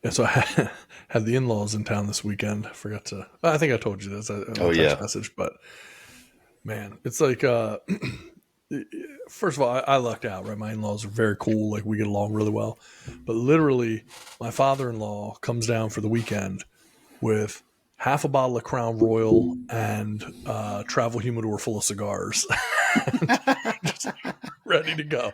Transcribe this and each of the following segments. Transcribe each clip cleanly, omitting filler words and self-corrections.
And so I had the in-laws in town this weekend. I think I told you this in a text message, but man, it's like, first of all, I lucked out, right? My in-laws are very cool. Like, we get along really well. But literally, my father-in-law comes down for the weekend with half a bottle of Crown Royal and travel humidor full of cigars. Just ready to go.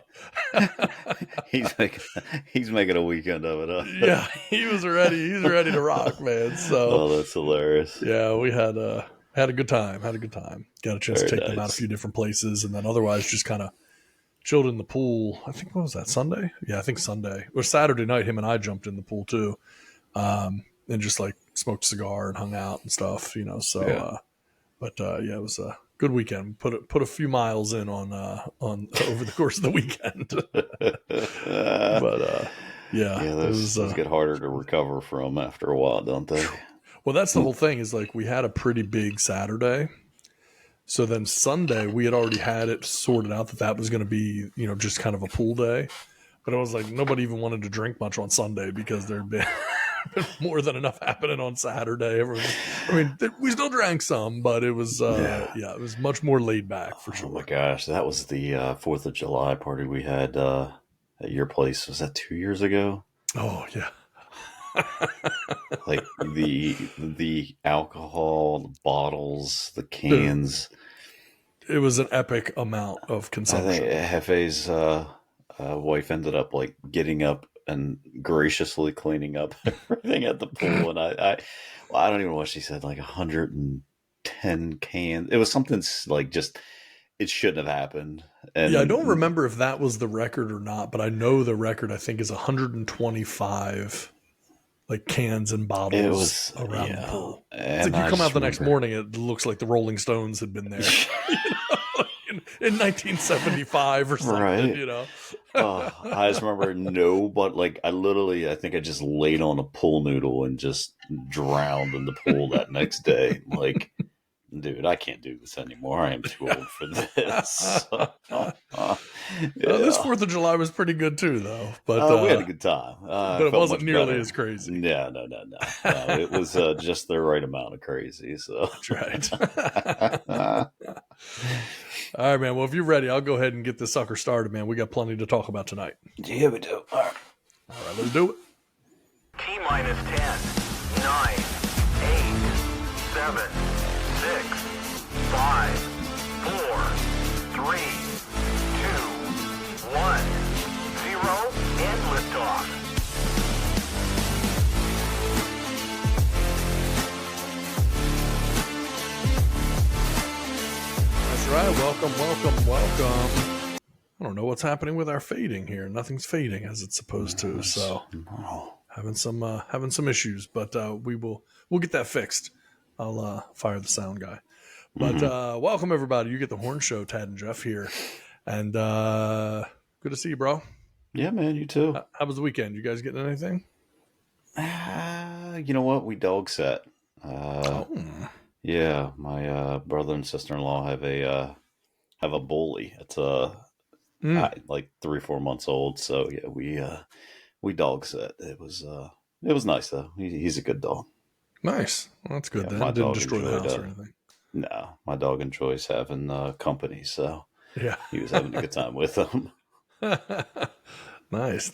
he's making a weekend of it. Huh? Yeah, he was ready. He's ready to rock, man. So, that's hilarious. Yeah, we had a good time. Got a chance to take them out a few different places, and then otherwise just kind of chilled in the pool. I think, what was that, Sunday? Yeah, I think Sunday or Saturday night. Him and I jumped in the pool too, and just like smoked a cigar and hung out and stuff. So, yeah, it was a good weekend. Put a few miles in on over the course of the weekend. But those get harder to recover from after a while, don't they? Well, that's the whole thing, is like we had a pretty big Saturday. So then Sunday we had already had it sorted out that was going to be, just kind of a pool day. But I was like, nobody even wanted to drink much on Sunday because there'd been more than enough happening on Saturday. We still drank some, but it was, it was much more laid back for sure. Oh my gosh. That was the 4th of July party we had at your place. Was that 2 years ago? Oh yeah. Like the alcohol, the bottles, the cans. It was an epic amount of consumption. I think Hefe's wife ended up like getting up and graciously cleaning up everything at the pool. And I don't even know what she said, like 110 cans. It was something like just, it shouldn't have happened. And I don't remember if that was the record or not, but I know the record, I think, is 125 like cans and bottles around the pool. It's like you come out the next morning, it looks like the Rolling Stones had been there in 1975 or something. Right. I just remember but like I think I just laid on a pool noodle and just drowned in the pool that next day. Like, dude, I can't do this anymore. I am too old for this. This 4th of July was pretty good too, though. But we had a good time. But it wasn't nearly as crazy. No. It was just the right amount of crazy. So that's right. All right, man. Well, if you're ready, I'll go ahead and get this sucker started, man. We got plenty to talk about tonight. Yeah, we do. All right, let's do it. T-minus 10, 9, 8, 7, 6, 5, 4, 3, 2, 1, 0, and liftoff. That's right. Welcome. I don't know what's happening with our fading here. Nothing's fading as it's supposed to. So having some issues, but we'll get that fixed. I'll fire the sound guy. But welcome everybody. You get the Horn Show. Tad and Jeff here, and good to see you, bro. Yeah, man. You too. How was the weekend? You guys getting anything? You know what? We dog sat. Yeah, my brother and sister-in-law have a bully. It's like 3-4 months old. So yeah, we dog sat. It was nice though. He's a good dog. Nice. Well, that's good. Then didn't destroy the house or anything. No, my dog enjoys having company. So yeah, he was having a good time with them. Nice.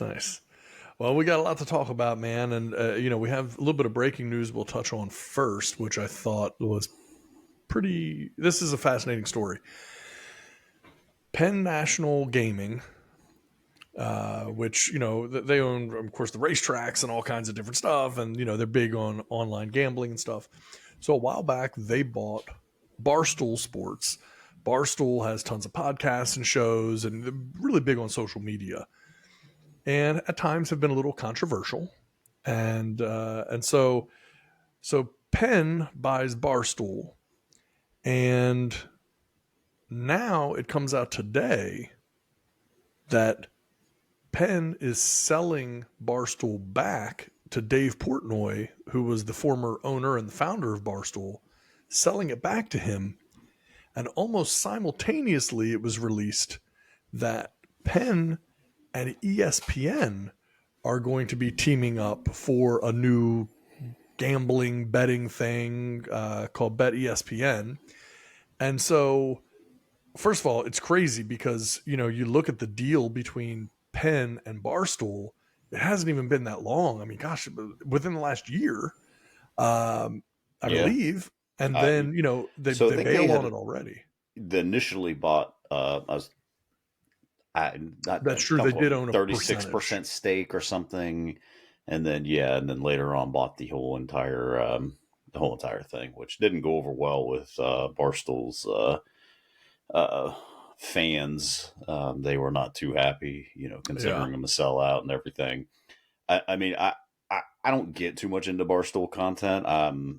Well, we got a lot to talk about, man. And, we have a little bit of breaking news we'll touch on first, which I thought was this is a fascinating story. Penn National Gaming, which, they own, of course, the racetracks and all kinds of different stuff. And, they're big on online gambling and stuff. So a while back, they bought Barstool Sports. Barstool has tons of podcasts and shows, and they're really big on social media. And at times have been a little controversial. And so Penn buys Barstool. And now it comes out today that Penn is selling Barstool back to Dave Portnoy, who was the former owner and the founder of Barstool, selling it back to him. And almost simultaneously, it was released that Penn and ESPN are going to be teaming up for a new gambling betting thing called Bet ESPN. And so, first of all, it's crazy because, you know, you look at the deal between Penn and Barstool, it hasn't even been that long. I mean, gosh, within the last year, I Yeah. believe. And then, you know, they So I think bail they on had it already. they initially bought That's true. They did own a 36% stake or something, and then later on bought the whole entire thing, which didn't go over well with Barstool's fans. They were not too happy, you know, considering them a sellout and everything. I mean, I don't get too much into Barstool content.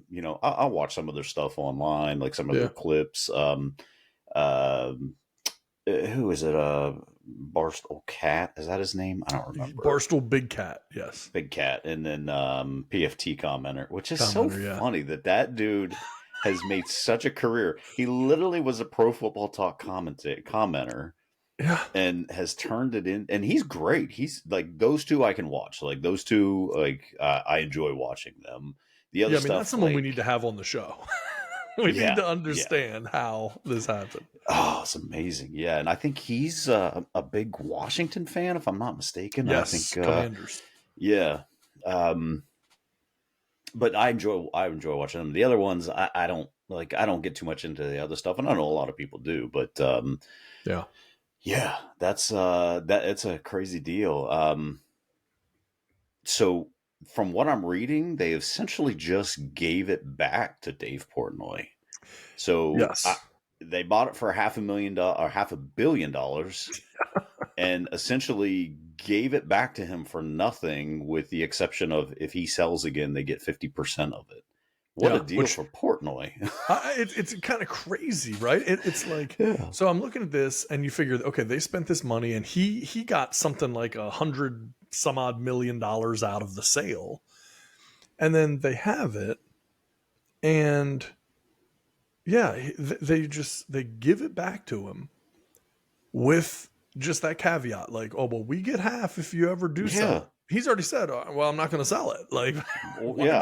You know, I'll watch some of their stuff online, like some of their clips. Who is it? Barstool Cat, is that his name? I don't remember. Barstool Big Cat, yes. Big Cat, and then PFT commenter, which is so funny that dude has made such a career. He literally was a Pro Football Talk commenter. Yeah. And has turned it in, and he's great. He's like, those two I can watch. Like those two, like I enjoy watching them. The other stuff, that's someone we need to have on the show. We need to understand how this happened. Oh, it's amazing. Yeah, and I think he's a big Washington fan, if I'm not mistaken. Yes, I think Commanders. Yeah. But I enjoy watching them. The other ones, I don't like. I don't get too much into the other stuff, and I know a lot of people do. But yeah, that's it's a crazy deal. So from what I'm reading, they essentially just gave it back to Dave Portnoy. So they bought it for $500,000 or $500 million, and essentially gave it back to him for nothing, with the exception of if he sells again, they get 50% of it. What a deal for Portnoy. It's kind of crazy, right? It's like, so I'm looking at this and you figure, okay, they spent this money and he got something like $100 some odd million out of the sale. And then they have it. And they give it back to him with just that caveat. Like, oh, well, we get half if you ever do sell it. He's already said, well, I'm not going to sell it. Like, I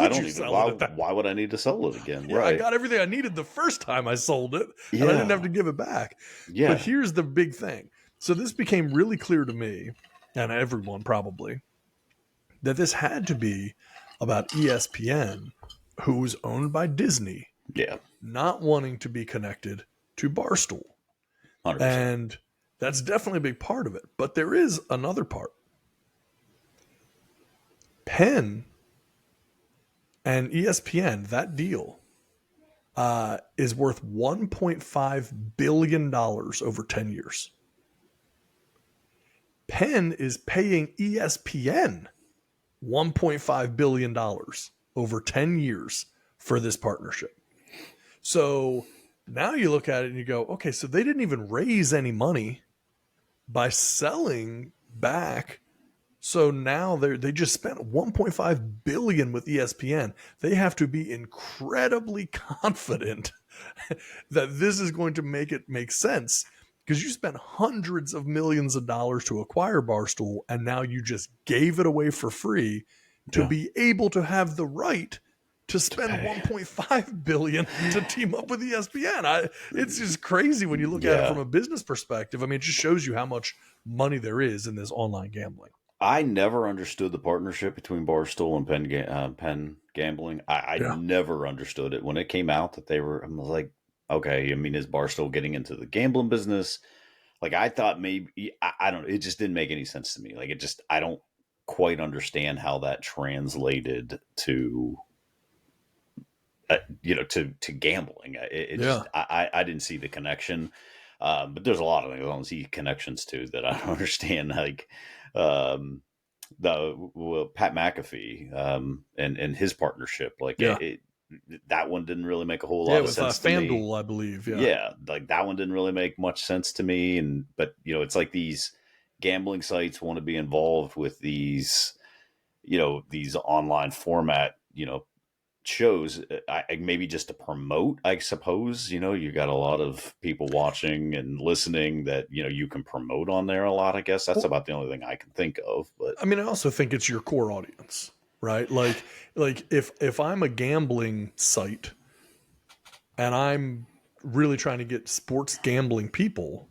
don't even. Why would I need to sell it again? I got everything I needed the first time I sold it, and I didn't have to give it back. But here's the big thing. So this became really clear to me, and everyone probably, that this had to be about ESPN, who's owned by Disney, not wanting to be connected to Barstool. 100%. And that's definitely a big part of it. But there is another part. Penn and ESPN, that deal is worth $1.5 billion over 10 years. Penn is paying ESPN $1.5 billion over 10 years for this partnership. So now you look at it and you go, okay, so they didn't even raise any money by selling back. So now they just spent $1.5 billion with ESPN. They have to be incredibly confident that this is going to make it make sense, because you spent hundreds of millions of dollars to acquire Barstool, and now you just gave it away for free to be able to have the right to spend $1.5 billion to team up with ESPN. It's just crazy when you look at it from a business perspective. I mean, it just shows you how much money there is in this online gambling. I never understood the partnership between Barstool and Penn Gambling. I never understood it when it came out that they were. I was like, okay, I mean, is Barstool getting into the gambling business? Like, I thought maybe, I don't know. It just didn't make any sense to me. Like, I don't quite understand how that translated to, to gambling. I didn't see the connection. But there's a lot of things I don't see connections to that I don't understand. Like, Pat McAfee and his partnership, like that one didn't really make a whole lot of sense to me. FanDuel, I believe. Like that one didn't really make much sense to me. But it's like these gambling sites want to be involved with these, these online format, shows, maybe just to promote, I suppose. You got a lot of people watching and listening that you can promote on there a lot. I guess that's about the only thing I can think of. But I mean, I also think it's your core audience, right? Like if I'm a gambling site and I'm really trying to get sports gambling people,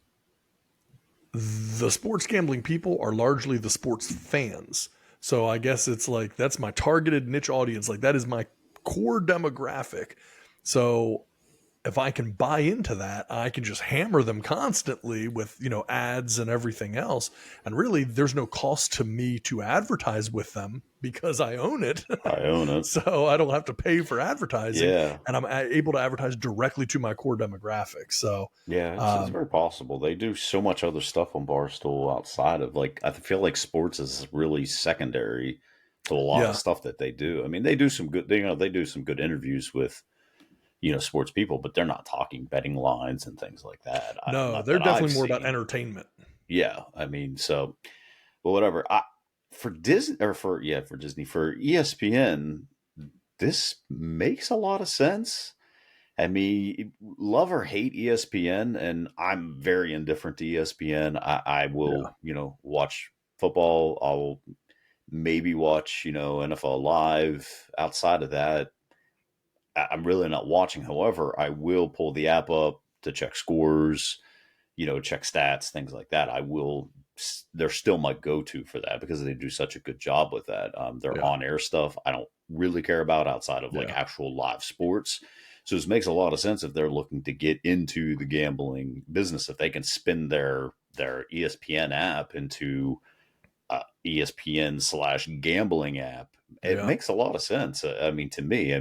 the sports gambling people are largely the sports fans. So I guess it's like that's my targeted niche audience. Like that is my core demographic. So if I can buy into that, I can just hammer them constantly with, ads and everything else. And really, there's no cost to me to advertise with them because I own it. I own it. So I don't have to pay for advertising. Yeah. And I'm able to advertise directly to my core demographic. So yeah, it's very possible. They do so much other stuff on Barstool outside of I feel like sports is really secondary to a lot of stuff that they do. I mean, they do some good, they do some good interviews with, sports people, but they're not talking betting lines and things like that. No, they're definitely more about entertainment. Yeah. I mean, so, but whatever. For Disney for ESPN, this makes a lot of sense. I mean, love or hate ESPN, and I'm very indifferent to ESPN. I will, watch football. I'll maybe watch, NFL Live. Outside of that, I'm really not watching. However, I will pull the app up to check scores, check stats, things like that. They're still my go-to for that because they do such a good job with that. Their on-air stuff, I don't really care about outside of actual live sports. So this makes a lot of sense if they're looking to get into the gambling business, if they can spin their ESPN app into ESPN/gambling app. It makes a lot of sense. I mean, to me, I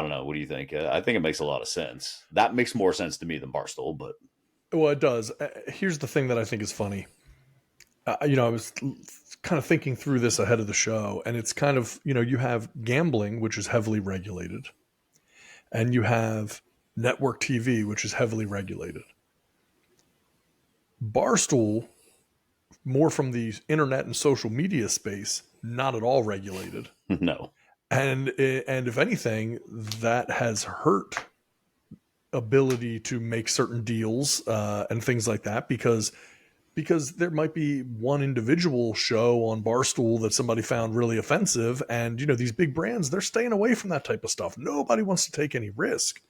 don't know. What do you think? I think it makes a lot of sense. That makes more sense to me than Barstool, but. Well, it does. Here's the thing that I think is funny. I was kind of thinking through this ahead of the show, and it's kind of, you have gambling, which is heavily regulated, and you have network TV, which is heavily regulated. Barstool, more from the internet and social media space, not at all regulated. No. And if anything, that has hurt ability to make certain deals and things like that because there might be one individual show on Barstool that somebody found really offensive, and these big brands, they're staying away from that type of stuff. Nobody wants to take any risk.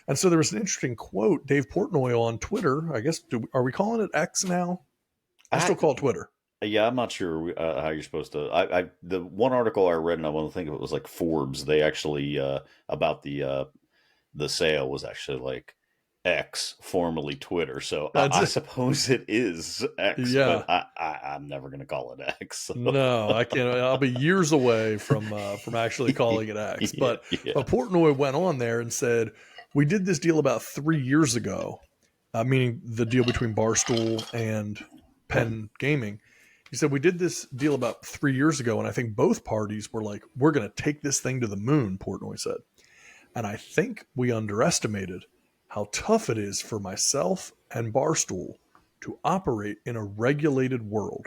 And so there was an interesting quote, Dave Portnoy on Twitter. I guess are we calling it X now? I still call it Twitter. Yeah, I'm not sure how you're supposed to. The one article I read, and I want to think of it, was like Forbes. They actually about the sale was actually like X, formerly Twitter. So I suppose it is X. Yeah, but I'm never going to call it X. So. No, I can't. I'll be years away from actually calling it X. But Portnoy went on there and said, "We did this deal about 3 years ago," meaning the deal between Barstool and Penn Gaming. He said, we did this deal about 3 years ago, and I think both parties were like, we're going to take this thing to the moon, Portnoy said. And I think we underestimated how tough it is for myself and Barstool to operate in a regulated world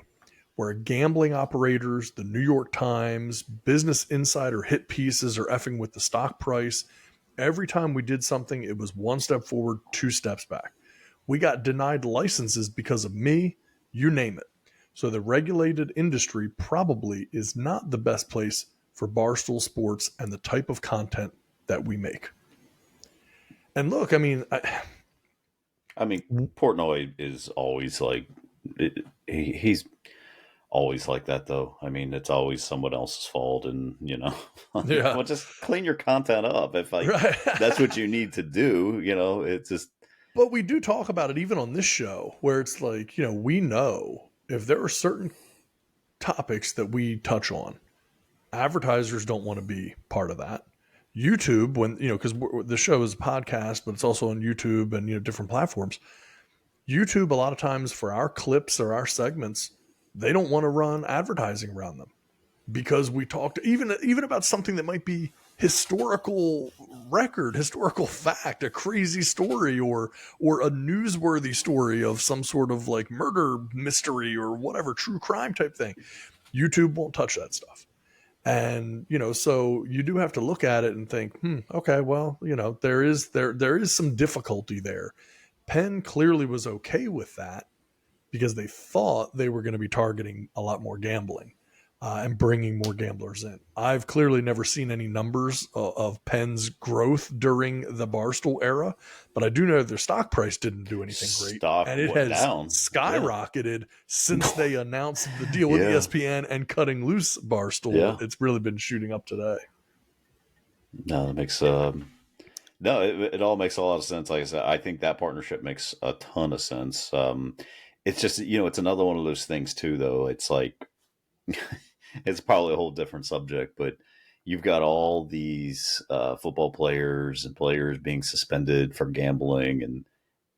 where gambling operators, the New York Times, Business Insider hit pieces are effing with the stock price. Every time we did something, it was one step forward, 2 steps back. We got denied licenses because of me, you name it. So the regulated industry probably is not the best place for Barstool Sports and the type of content that we make. And look, I mean, Portnoy is always like, he's always like that, though. I mean, it's always someone else's fault, and well, just clean your content up if that's what you need to do. It's just. But we do talk about it even on this show, where it's like, we know if there are certain topics that we touch on, advertisers don't want to be part of that. YouTube, when because the show is a podcast, but it's also on YouTube and different platforms. YouTube, a lot of times for our clips or our segments, they don't want to run advertising around them because we talked even about something that might be historical record, historical fact, a crazy story or a newsworthy story of some sort of like murder mystery or whatever, true crime type thing. YouTube won't touch that stuff. And, so you do have to look at it and think, okay, well, there is some difficulty there. Penn clearly was okay with that because they thought they were going to be targeting a lot more gambling and bringing more gamblers in. I've clearly never seen any numbers of Penn's growth during the Barstool era, but I do know their stock price didn't do anything great. Stock And it went has down. skyrocketed since they announced the deal with Yeah. ESPN and cutting loose Barstool. Yeah. It's really been shooting up today. No, that makes no, it all makes a lot of sense. Like I said, I think that partnership makes a ton of sense. It's just, it's another one of those things too, though. It's like, it's probably a whole different subject, but you've got all these football players and players being suspended for gambling, and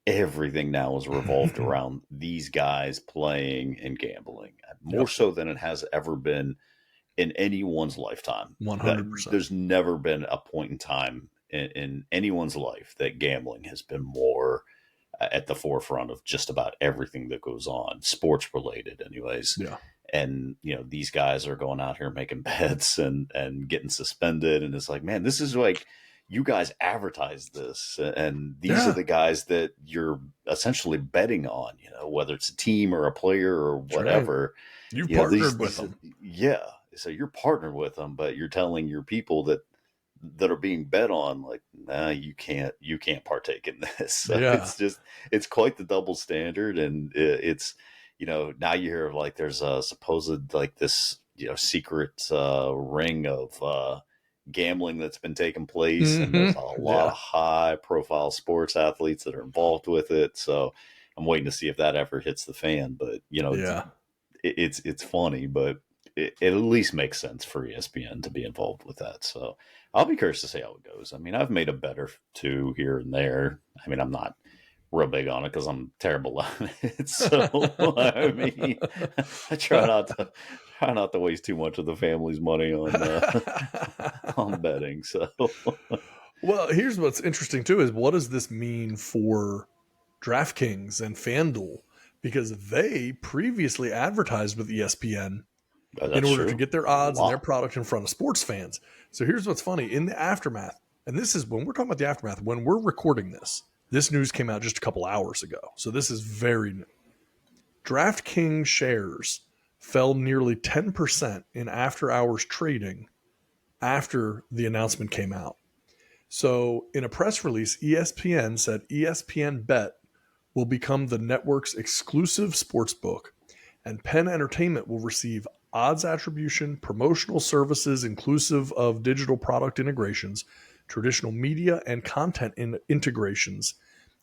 everything now is revolved around these guys playing and gambling more so than it has ever been in anyone's lifetime. 100%. There's never been a point in time in anyone's life that gambling has been more at the forefront of just about everything that goes on, sports related anyways. Yeah. And, these guys are going out here making bets and getting suspended. And it's like, man, this is like, you guys advertise this, and these are the guys that you're essentially betting on, whether it's a team or a player or whatever. Right. You partnered with them. Yeah. So you're partnered with them, but you're telling your people that are being bet on, like, nah, you can't partake in this. So it's quite the double standard. And it's, now you hear of like, there's a supposed like this, secret ring of gambling that's been taking place. And there's a lot of high profile sports athletes that are involved with it. So I'm waiting to see if that ever hits the fan, but it's funny, but it at least makes sense for ESPN to be involved with that. So I'll be curious to see how it goes. I mean, I've made a bet or two here and there. I mean, I'm not real big on it because I'm terrible on it. So I mean, I try not to waste too much of the family's money on betting. So, well, here's what's interesting too: is what does this mean for DraftKings and FanDuel? Because they previously advertised with ESPN in order to get their odds and their product in front of sports fans. So here's what's funny. In the aftermath, and this is when we're talking about the aftermath, when we're recording this news came out just a couple hours ago. So this is very new. DraftKings shares fell nearly 10% in after hours trading after the announcement came out. So in a press release, ESPN said ESPN Bet will become the network's exclusive sports book, and Penn Entertainment will receive odds attribution, promotional services inclusive of digital product integrations, traditional media and content integrations,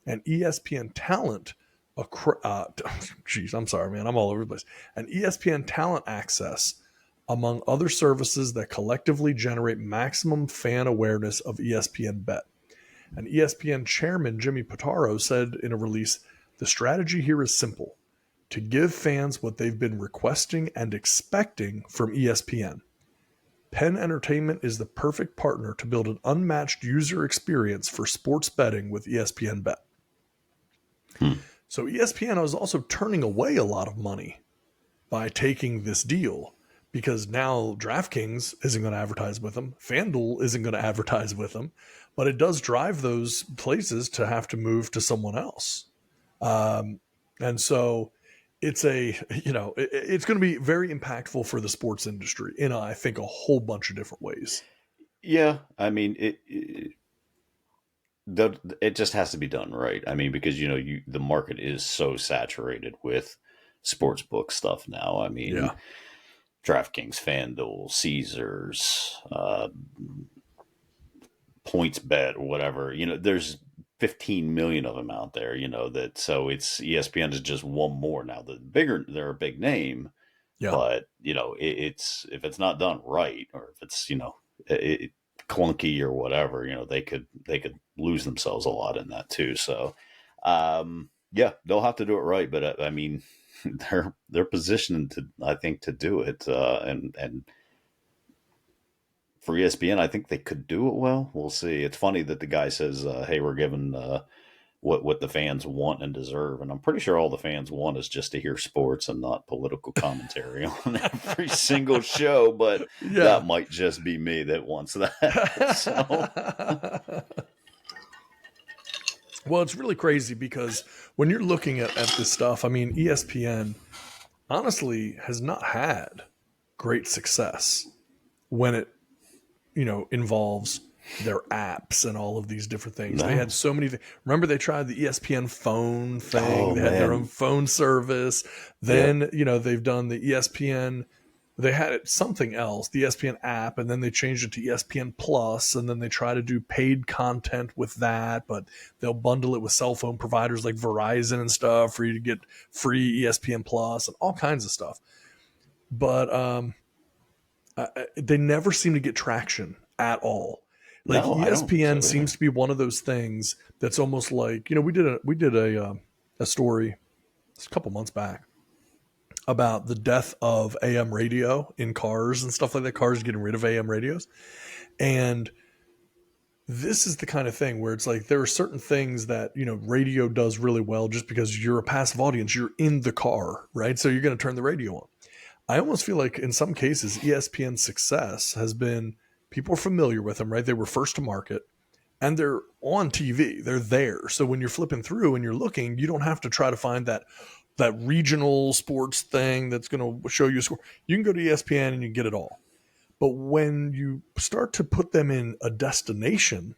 and ESPN talent. I'm sorry, man. I'm all over the place. And ESPN talent access, among other services that collectively generate maximum fan awareness of ESPN Bet. And ESPN chairman Jimmy Pitaro said in a release, the strategy here is simple: to give fans what they've been requesting and expecting from ESPN. Penn Entertainment is the perfect partner to build an unmatched user experience for sports betting with ESPN Bet. So ESPN is also turning away a lot of money by taking this deal, because now DraftKings isn't going to advertise with them. FanDuel isn't going to advertise with them, but it does drive those places to have to move to someone else. And so it's it's going to be very impactful for the sports industry in, I think, a whole bunch of different ways. Yeah. I mean, it just has to be done right. I mean, because, the market is so saturated with sports book stuff now. I mean, DraftKings, FanDuel, Caesars, PointsBet, or whatever, there's 15 million of them out there, so it's ESPN is just one more now. They're a big name, but it's, if it's not done right, or if it's, clunky or whatever, they could lose themselves a lot in that too. So, they'll have to do it right. But I mean, they're positioned to do it. And for ESPN, I think they could do it well. We'll see. It's funny that the guy says, hey, we're giving what the fans want and deserve. And I'm pretty sure all the fans want is just to hear sports and not political commentary on every single show. But Yeah. that might just be me that wants that. So. Well, it's really crazy because when you're looking at this stuff, I mean, ESPN honestly has not had great success when it, involves their apps and all of these different things. No. They had so many things. Remember, they tried the ESPN phone thing. Oh, they had their man. own phone service. Then, they've done the ESPN. They had it something else, the ESPN app, and then they changed it to ESPN Plus, and then they try to do paid content with that, but they'll bundle it with cell phone providers like Verizon and stuff for you to get free ESPN Plus and all kinds of stuff. But they never seem to get traction at all. Like No, I don't think ESPN so, seems to be one of those things that's almost like, we did a story a couple months back about the death of AM radio in cars and stuff like that. Cars getting rid of AM radios. And this is the kind of thing where it's like there are certain things that, radio does really well just because you're a passive audience. You're in the car, right? So you're going to turn the radio on. I almost feel like in some cases, ESPN's success has been people are familiar with them, right? They were first to market and they're on TV. They're there. So when you're flipping through and you're looking, you don't have to try to find that regional sports thing that's going to show you a score. You can go to ESPN and you get it all. But when you start to put them in a destination,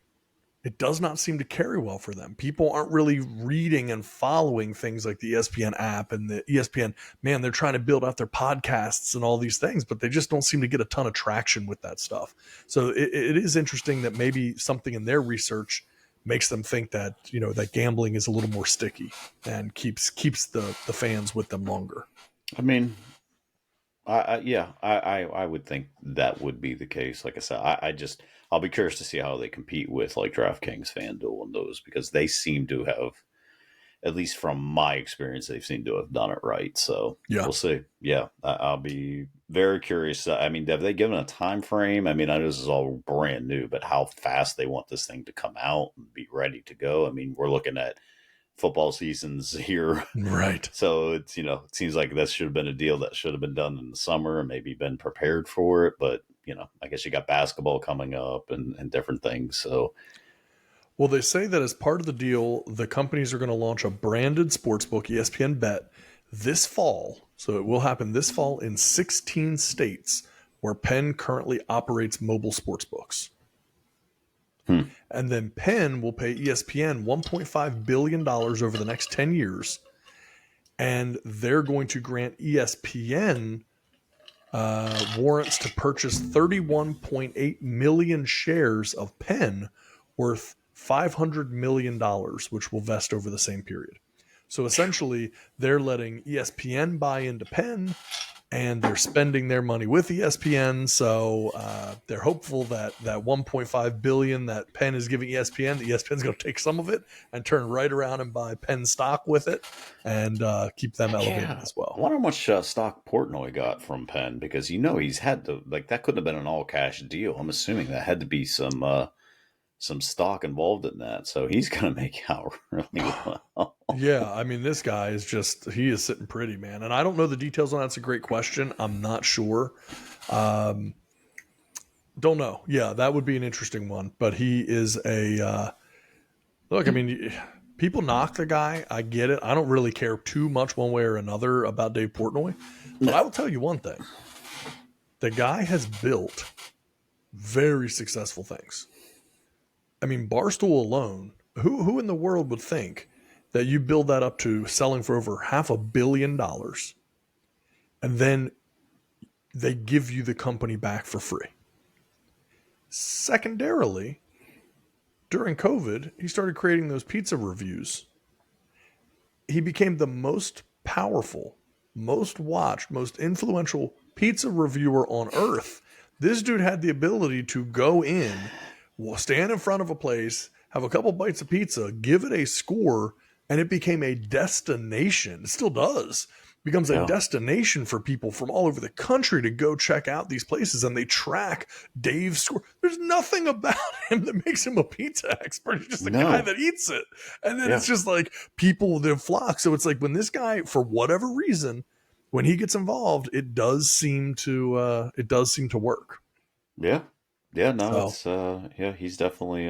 it does not seem to carry well for them. People aren't really reading and following things like the ESPN app and the ESPN. Man, they're trying to build out their podcasts and all these things, but they just don't seem to get a ton of traction with that stuff. So it is interesting that maybe something in their research makes them think that, that gambling is a little more sticky and keeps the fans with them longer. I mean, I would think that would be the case. Like I said, I'll be curious to see how they compete with like DraftKings, FanDuel, and those, because they seem to have, at least from my experience, they've seemed to have done it right. So We'll see. Yeah, I'll be very curious. I mean, have they given a time frame? I mean, I know this is all brand new, but how fast they want this thing to come out and be ready to go? I mean, we're looking at football seasons here, right? So it's it seems like that should have been a deal that should have been done in the summer and maybe been prepared for it. But I guess you got basketball coming up and different things. So, well, they say that as part of the deal, the companies are going to launch a branded sportsbook, ESPN Bet, this fall. So it will happen this fall in 16 states where Penn currently operates mobile sportsbooks. And then Penn will pay ESPN $1.5 billion over the next 10 years. And they're going to grant ESPN warrants to purchase 31.8 million shares of Penn worth $500 million, which will vest over the same period. So essentially, they're letting ESPN buy into Penn, and they're spending their money with ESPN. So they're hopeful that $1.5 billion that Penn is giving ESPN, the ESPN's going to take some of it and turn right around and buy Penn stock with it and keep them elevated as well. I wonder how much stock Portnoy got from Penn, because he's had to, like, that couldn't have been an all cash deal. I'm assuming that had to be some stock involved in that. So he's going to make out really well. Yeah. I mean, this guy is he is sitting pretty, man. And I don't know the details on that. It's a great question. I'm not sure. Don't know. Yeah, that would be an interesting one, but he is look, I mean, people knock the guy. I get it. I don't really care too much one way or another about Dave Portnoy, but I will tell you one thing. The guy has built very successful things. I mean, Barstool alone, who in the world would think that you build that up to selling for over $500 million and then they give you the company back for free? Secondarily, during COVID, he started creating those pizza reviews. He became the most powerful, most watched, most influential pizza reviewer on earth. This dude had the ability to go in, stand in front of a place, have a couple bites of pizza, give it a score, and it became a destination. It still does. becomes a Yeah. destination for people from all over the country to go check out these places, and they track Dave's score. There's nothing about him that makes him a pizza expert. He's just a guy that eats it. And then it's just like people that flock. So it's like when this guy, for whatever reason, when he gets involved, it does seem to work. Yeah. Yeah, no, So, it's he's definitely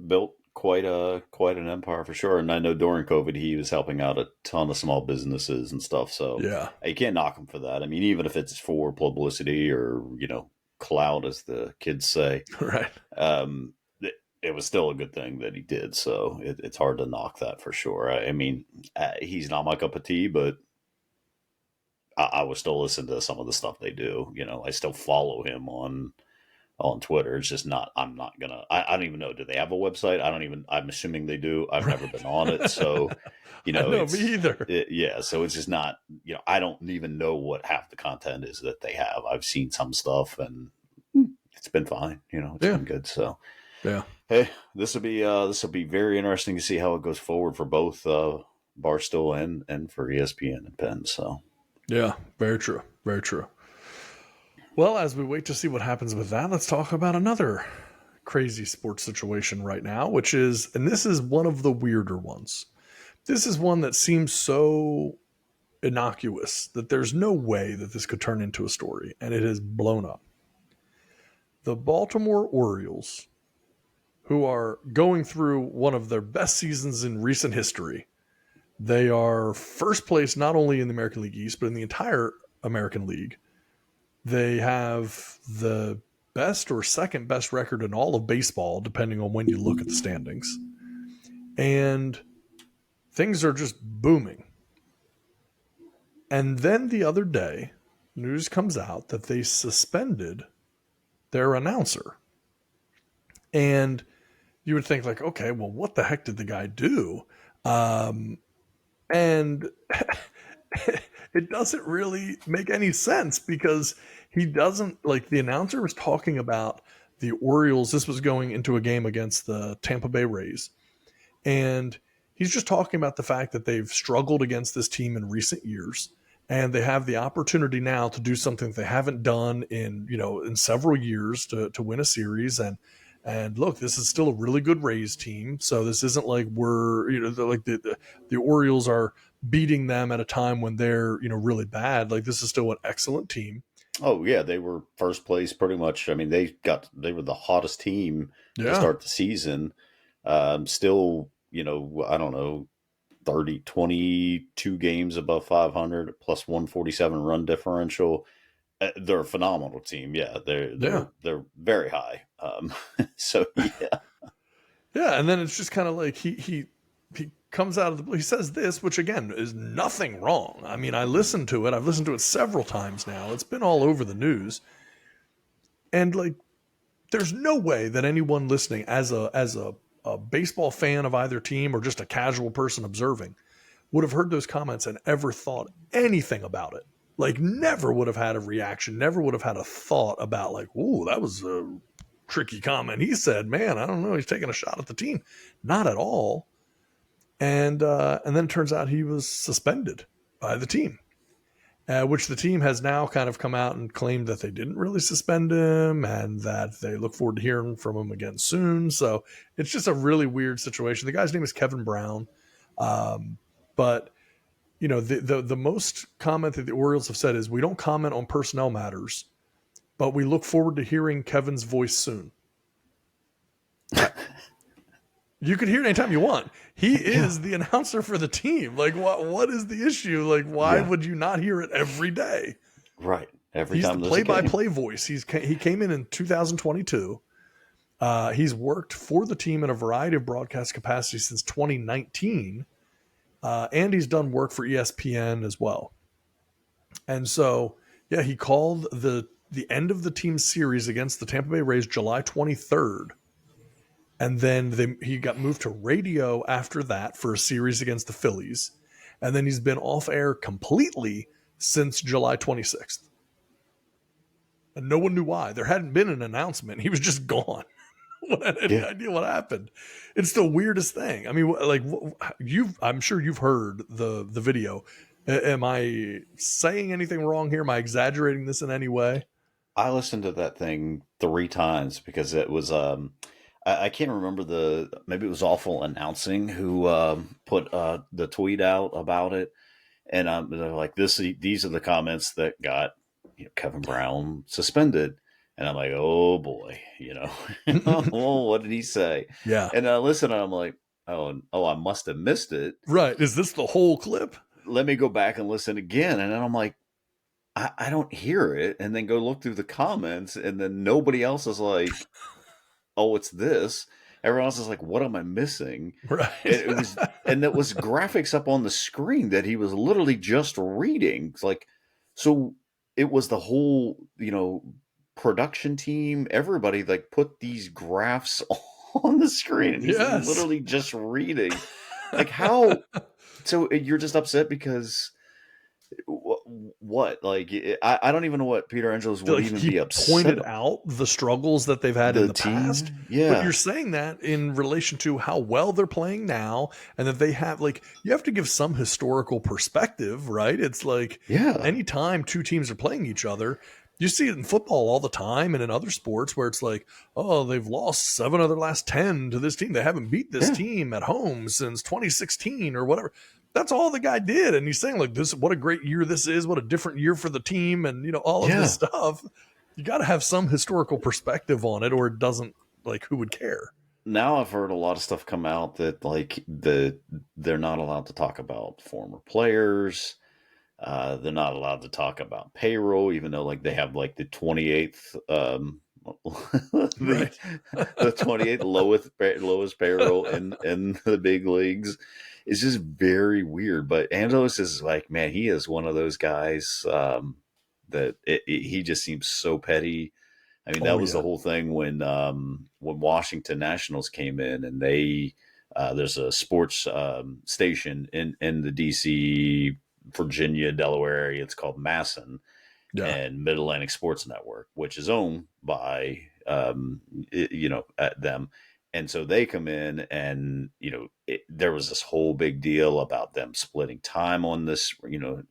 built quite an empire for sure. And I know during COVID he was helping out a ton of small businesses and stuff. So yeah. you can't knock him for that. I mean, even if it's for publicity or clout, as the kids say, Right. It was still a good thing that he did. So it's hard to knock that for sure. I mean, he's not my cup of tea, but I would still listen to some of the stuff they do. I still follow him on Twitter. It's just not, I'm not gonna, I don't even know. Do they have a website? I'm assuming they do. I've never been on it. So, I know, me either. Yeah. So it's just not, I don't even know what half the content is that they have. I've seen some stuff and it's been fine. It's been good. So, yeah. Hey, this will be very interesting to see how it goes forward for both, Barstool and for ESPN and Penn. So, yeah, very true. Very true. Well, as we wait to see what happens with that, let's talk about another crazy sports situation right now, which is, and this is one of the weirder ones. This is one that seems so innocuous that there's no way that this could turn into a story, and it has blown up. The Baltimore Orioles, who are going through one of their best seasons in recent history, they are first place not only in the American League East, but in the entire American League. They have the best or second best record in all of baseball, depending on when you look at the standings. And things are just booming. And then the other day, news comes out that they suspended their announcer. And you would think like, okay, well, what the heck did the guy do? And it doesn't really make any sense because he doesn't, like, the announcer was talking about the Orioles. This was going into a game against the Tampa Bay Rays. And he's just talking about the fact that they've struggled against this team in recent years. And they have the opportunity now to do something that they haven't done in several years to win a series. And look, this is still a really good Rays team. So this isn't like the Orioles are beating them at a time when they're, really bad. Like, this is still an excellent team. Oh yeah, they were first place pretty much. I mean, they were the hottest team to start the season. Still, I don't know, 22 games above 500 plus 147 run differential. They're a phenomenal team. Yeah, they're very high. So yeah. Yeah, and then it's just kind of like he comes out of the, he says this, which again is nothing wrong. I mean, I've listened to it several times now. It's been all over the news. And like, there's no way that anyone listening as a baseball fan of either team or just a casual person observing would have heard those comments and ever thought anything about it. Like, never would have had a reaction, never would have had a thought about like, ooh, that was a tricky comment. He said, man, I don't know, he's taking a shot at the team. Not at all. And then it turns out he was suspended by the team, which the team has now kind of come out and claimed that they didn't really suspend him and that they look forward to hearing from him again soon. So it's just a really weird situation. The guy's name is Kevin Brown. But, the most comment that the Orioles have said is, we don't comment on personnel matters, but we look forward to hearing Kevin's voice soon. You could hear it anytime you want. He is the announcer for the team. Like, what is the issue? Like, why would you not hear it every day? Right. Every He's time the play-by-play voice. He came in 2022. He's worked for the team in a variety of broadcast capacities since 2019. And he's done work for ESPN as well. And so, yeah, he called the end of the team's series against the Tampa Bay Rays July 23rd. And then he got moved to radio after that for a series against the Phillies. And then he's been off air completely since July 26th. And no one knew why. There hadn't been an announcement. He was just gone. No one had any idea what happened. It's the weirdest thing. I mean, like, I'm sure you've heard the video. Am I saying anything wrong here? Am I exaggerating this in any way? I listened to that thing 3 times because it was I can't remember maybe it was Awful Announcing who put the tweet out about it, and they're like, these are the comments that got Kevin Brown suspended, and I'm like, oh boy, oh, what did he say? Yeah. And I listen, and I'm like, I must have missed it. Right. Is this the whole clip? Let me go back and listen again, and then I'm like, I don't hear it, and then go look through the comments, and then nobody else is like, "Oh, it's this." Everyone else is like, "What am I missing?" Right. And it was graphics up on the screen that he was literally just reading. It's like, so it was the whole, production team, everybody like put these graphs on the screen, and he's Yes. literally just reading. Like how? So you're just upset because. What? Like, I don't even know what Peter Angelos would even be upset. Pointed out the struggles that they've had in the team? past. Yeah. But you're saying that in relation to how well they're playing now, and that they have, like, you have to give some historical perspective, right? It's like, anytime two teams are playing each other, you see it in football all the time and in other sports where it's like, oh, they've lost 7 of their last 10 to this team. They haven't beat this team at home since 2016 or whatever. That's all the guy did. And he's saying, like, this, what a great year this is, what a different year for the team, and all of this stuff. You got to have some historical perspective on it, or it doesn't, like, who would care? Now I've heard a lot of stuff come out that like they're not allowed to talk about former players. They're not allowed to talk about payroll, even though like they have like the 28th Right. the 28th lowest payroll in the big leagues. It's just very weird. But Angelos is like, man, he is one of those guys that he just seems so petty. I mean, that was the whole thing when Washington Nationals came in, and they there's a sports station in the DC, Virginia, Delaware area. It's called Masson and Mid Atlantic Sports Network, which is owned by them. And so they come in, and there was this whole big deal about them splitting time on this.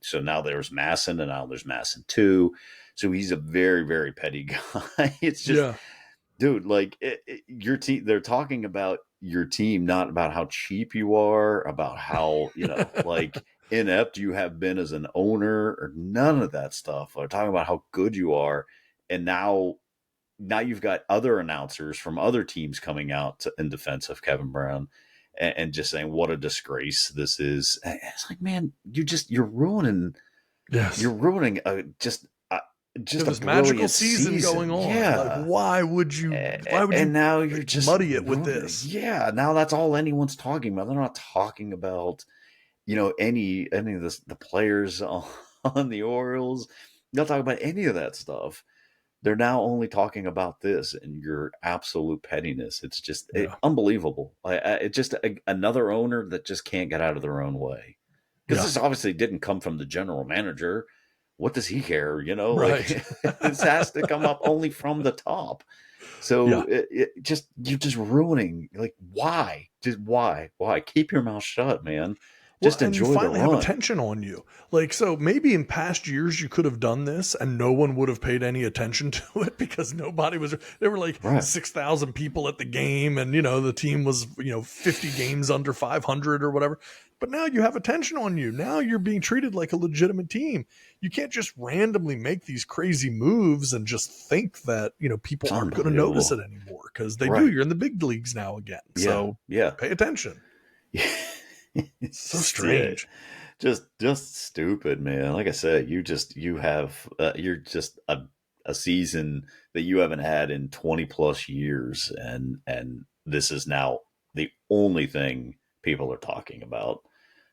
So now there's Masson, and now there's Masson 2. So he's a very, very petty guy. It's just, dude, like your team. They're talking about your team, not about how cheap you are, about how like inept you have been as an owner, or none of that stuff. They're talking about how good you are, and now you've got other announcers from other teams coming out in defense of Kevin Brown and just saying what a disgrace this is. And it's like, man, you're ruining. Yes. You're ruining just this magical season going on. Yeah. Like, why would you and now you're just muddy it with this? Yeah. Now that's all anyone's talking about. They're not talking about, any of the players on the Orioles. They're not talking about any of that stuff. They're now only talking about this and your absolute pettiness. It's just unbelievable. It's just another owner that just can't get out of their own way. Because this obviously didn't come from the general manager. What does he care? Right. Like, this has to come up only from the top. So you're just ruining. Like, why? Just why? Keep your mouth shut, man. Just enjoy the run. You finally have attention on you. Like, so maybe in past years you could have done this and no one would have paid any attention to it because nobody was. There were like 6,000 people at the game, and the team was 50 games under 500 or whatever. But now you have attention on you. Now you're being treated like a legitimate team. You can't just randomly make these crazy moves and just think that people aren't going to notice it anymore, because they do. You're in the big leagues now again. So pay attention. So strange. Just stupid, man. Like I said, you're just a season that you haven't had in 20 plus years, and this is now the only thing people are talking about.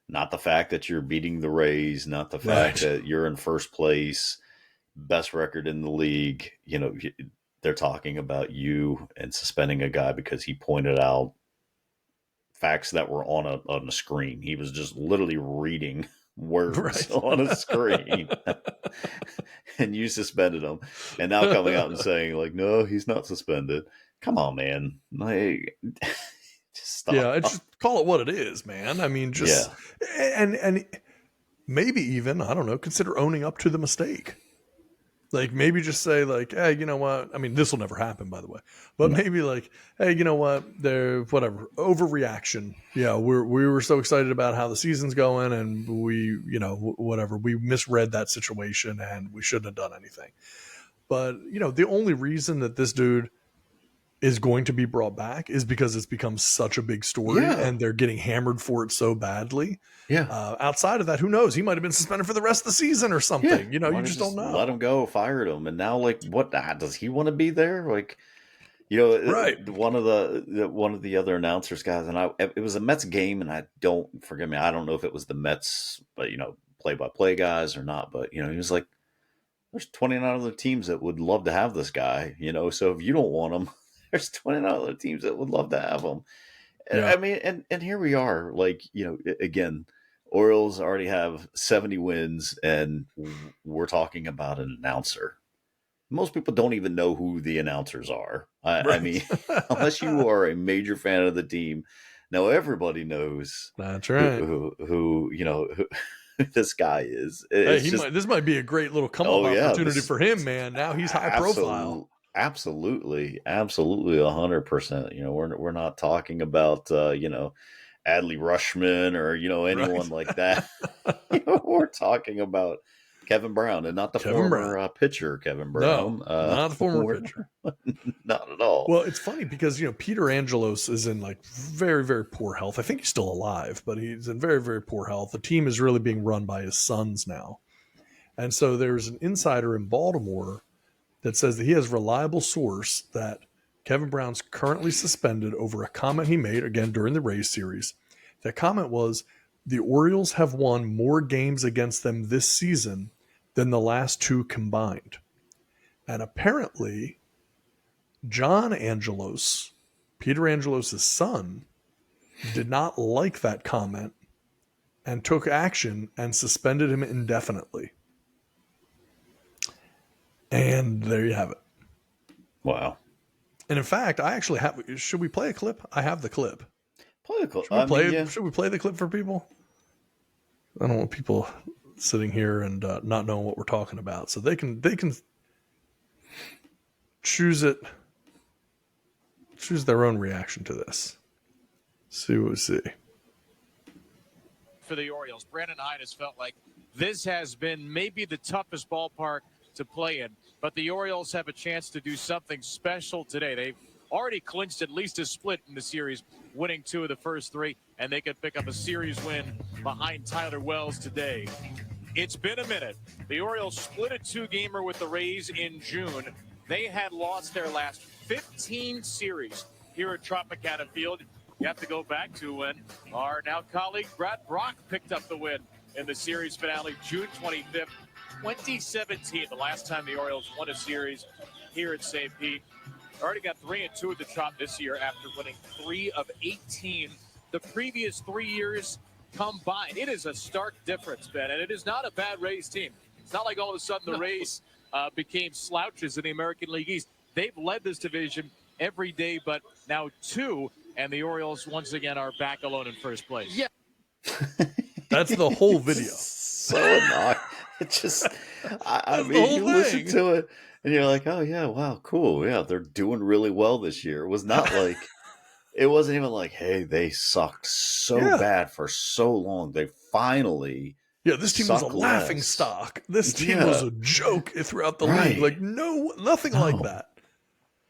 Not the fact that you're beating the Rays, not the fact that you're in first place, best record in the league. They're talking about you and suspending a guy because he pointed out facts that were on a screen. He was just literally reading words on a screen. And you suspended him. And now coming out and saying, like, no, he's not suspended. Come on, man. Like, just stop. Yeah, just call it what it is, man. I mean, just and maybe even, I don't know, consider owning up to the mistake. Like maybe just say like, hey, you know what? I mean, this will never happen, by the way. But No. maybe like, hey, you know what? There, whatever, overreaction. Yeah, we were so excited about how the season's going, and we, you know, whatever, we misread that situation, and we shouldn't have done anything. But you know, the only reason that this dude is going to be brought back is because it's become such a big story, Yeah. and they're getting hammered for it so badly. Yeah. Outside of that, who knows? He might have been suspended for the rest of the season or something. You know, you Might have just don't know. let him go, fired him, and now like, what does he want to be there? Like, you know, Right. one of the other announcers guys, and it was a Mets game, and I don't forgive me, I don't know if it was the Mets, but you know, play-by-play guys or not, but you know, he was like, there's 29 other teams that would love to have this guy, you know, so if you don't want him, there's 29 other teams that would love to have him. Yeah. I mean, and here we are, like, you know, again, Orioles already have 70 wins, and we're talking about an announcer. Most people don't even know who the announcers are. I mean, unless you are a major fan of the team, now everybody knows That's right. who you know who this guy is. Hey, It's just, this might be a great little come up opportunity for him, man. Now he's high profile. Absolutely, 100%. You know, we're not talking about you know, Adley Rushman or you know, anyone like that. You know, we're talking about Kevin Brown, and not the former pitcher Kevin Brown. No, not the former pitcher. Not at all. Well, it's funny because you know Peter Angelos is in like very, very poor health. I think he's still alive, but he's in very, very poor health. The team is really being run by his sons now, and so there's an insider in Baltimore that says that he has reliable source that Kevin Brown's currently suspended over a comment he made again during the Rays series. That comment was, the Orioles have won more games against them this season than the last two combined. And apparently, John Angelos, Peter Angelos' son, did not like that comment and took action and suspended him indefinitely. And there you have it. Wow. And in fact, I actually have. Should we play a clip? I have the clip. Play the clip. Should we play the clip for people? I don't want people sitting here and not knowing what we're talking about, so they can choose their own reaction to this. See what we see. For the Orioles, Brandon Hyde has felt like this has been maybe the toughest ballpark to play in, but the Orioles have a chance to do something special today. They've already clinched at least a split in the series, winning 2 of the first 3, and they could pick up a series win behind Tyler Wells today. It's been a minute. The Orioles split a 2-gamer with the Rays in June. They had lost their last 15 series here at Tropicana Field. You have to go back to when our now colleague Brad Brock picked up the win in the series finale, June 25th, 2017, the last time the Orioles won a series here at St. Pete. Already got 3-2 at the Trop this year after winning 3 of 18 the previous 3 years combined. It is a stark difference, Ben, and it is not a bad Rays team. It's not like all of a sudden the Rays became slouches in the American League East. They've led this division every day, but now 2, and the Orioles once again are back alone in first place. Yeah. That's the whole video. So annoying. It just, I mean, you listen to it and you're like, oh yeah, wow, cool. Yeah, they're doing really well this year. It was not like, it wasn't even like, hey, they sucked so bad for so long. They finally. Yeah, this team was a laughing stock. This team was a joke throughout the league. Like, nothing like that.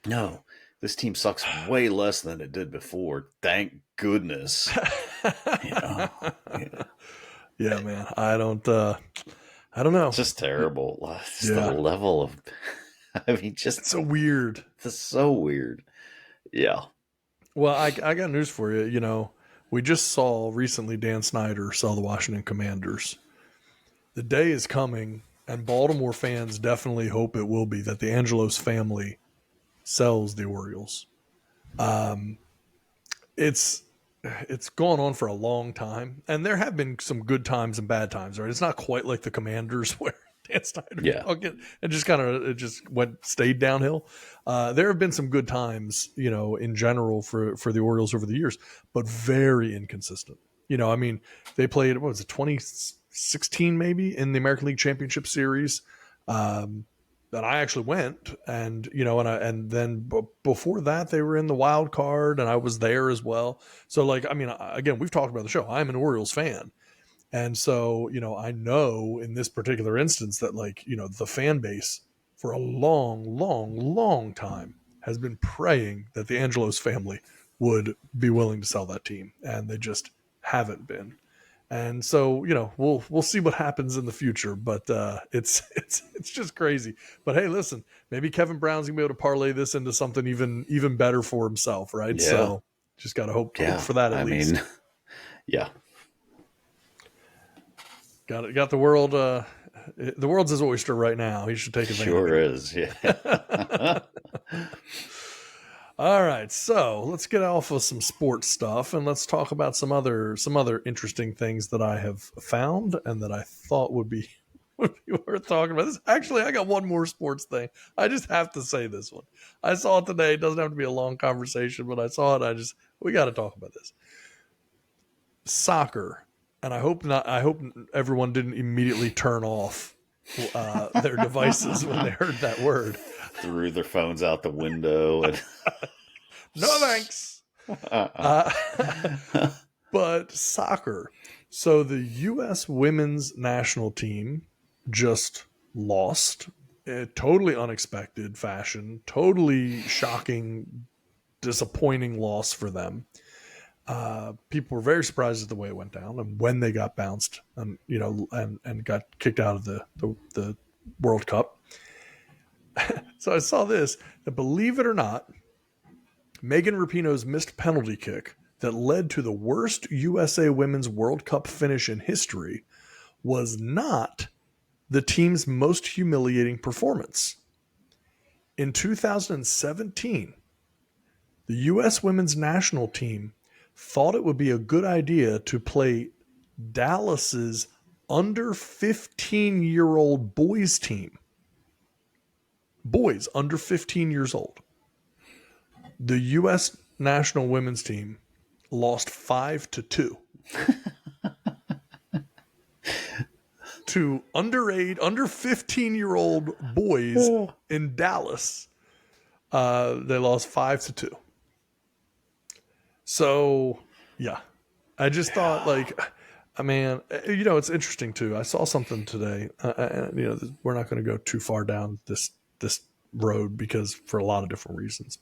No, this team sucks way less than it did before. Thank goodness. Yeah, man. I don't know. It's just terrible. Just the level of, I mean, just it's so weird. It's so weird. Yeah. Well, I got news for you. You know, we just saw recently Dan Snyder sell the Washington Commanders. The day is coming, and Baltimore fans definitely hope it will be, that the Angelos family sells the Orioles. It's gone on for a long time, and there have been some good times and bad times, right? It's not quite like the Commanders where Dan Snyder it just stayed downhill. There have been some good times, you know, in general for the Orioles over the years, but very inconsistent. You know, I mean, they played, 20 16 maybe in the American League Championship Series. And I actually went, and and then before that they were in the wild card, and I was there as well. So like, I mean, again, we've talked about the show. I'm an Orioles fan, and so I know in this particular instance that like the fan base for a long, long, long time has been praying that the Angelos family would be willing to sell that team, and they just haven't been. And so, we'll see what happens in the future, but it's just crazy. But hey, listen, maybe Kevin Brown's gonna be able to parlay this into something even better for himself, right? Yeah. So just gotta hope for that at least. Yeah. Got the world. The world's his oyster right now. He should take advantage. Sure is. Yeah. All right, so let's get off of some sports stuff and let's talk about some other interesting things that I have found and that I thought would be worth talking about. Actually, I got one more sports thing. I just have to say this one. I saw it today. It doesn't have to be a long conversation, but I saw it. We got to talk about this. Soccer, and I hope everyone didn't immediately turn off their devices when they heard that word. Threw their phones out the window and no thanks. But soccer. So the U.S. women's national team just lost in totally unexpected fashion, totally shocking, disappointing loss for them. People were very surprised at the way it went down and when they got bounced and and got kicked out of the World Cup. So I saw this, that believe it or not, Megan Rapinoe's missed penalty kick that led to the worst USA Women's World Cup finish in history was not the team's most humiliating performance. In 2017, the U.S. Women's National Team thought it would be a good idea to play Dallas's under 15-year-old boys team. Boys under 15 years old. The U.S. national women's team lost 5-2 to under 15-year-old boys in Dallas. They lost 5-2. So, yeah, I just thought it's interesting too. I saw something today. We're not going to go too far down this road because for a lot of different reasons.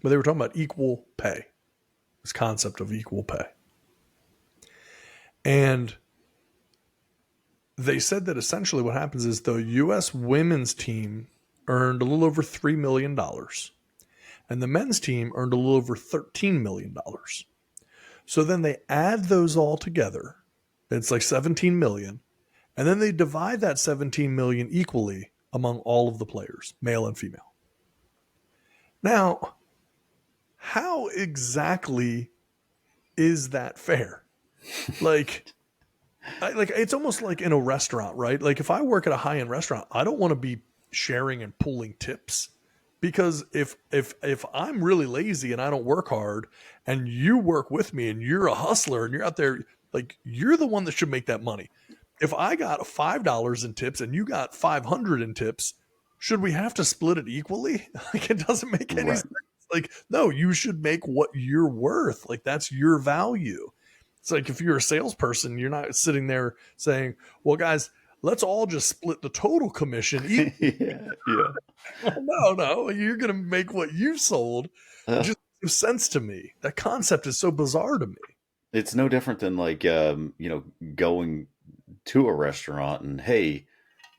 But they were talking about equal pay, this concept of equal pay. And they said that essentially what happens is the U.S. women's team earned a little over $3 million and the men's team earned a little over $13 million. So then they add those all together. It's like $17 million. And then they divide that $17 million equally among all of the players, male and female. Now, how exactly is that fair? It's almost like in a restaurant, right? Like if I work at a high-end restaurant, I don't want to be sharing and pooling tips because if I'm really lazy and I don't work hard and you work with me and you're a hustler and you're out there, like you're the one that should make that money. If I got $5 in tips and you got $500 in tips, should we have to split it equally? Like it doesn't make any sense. Like, no, you should make what you're worth. Like that's your value. It's like if you're a salesperson, you're not sitting there saying, well, guys, let's all just split the total commission. Yeah. No, you're going to make what you sold. It just makes sense to me. That concept is so bizarre to me. It's no different than like, going to a restaurant and, hey,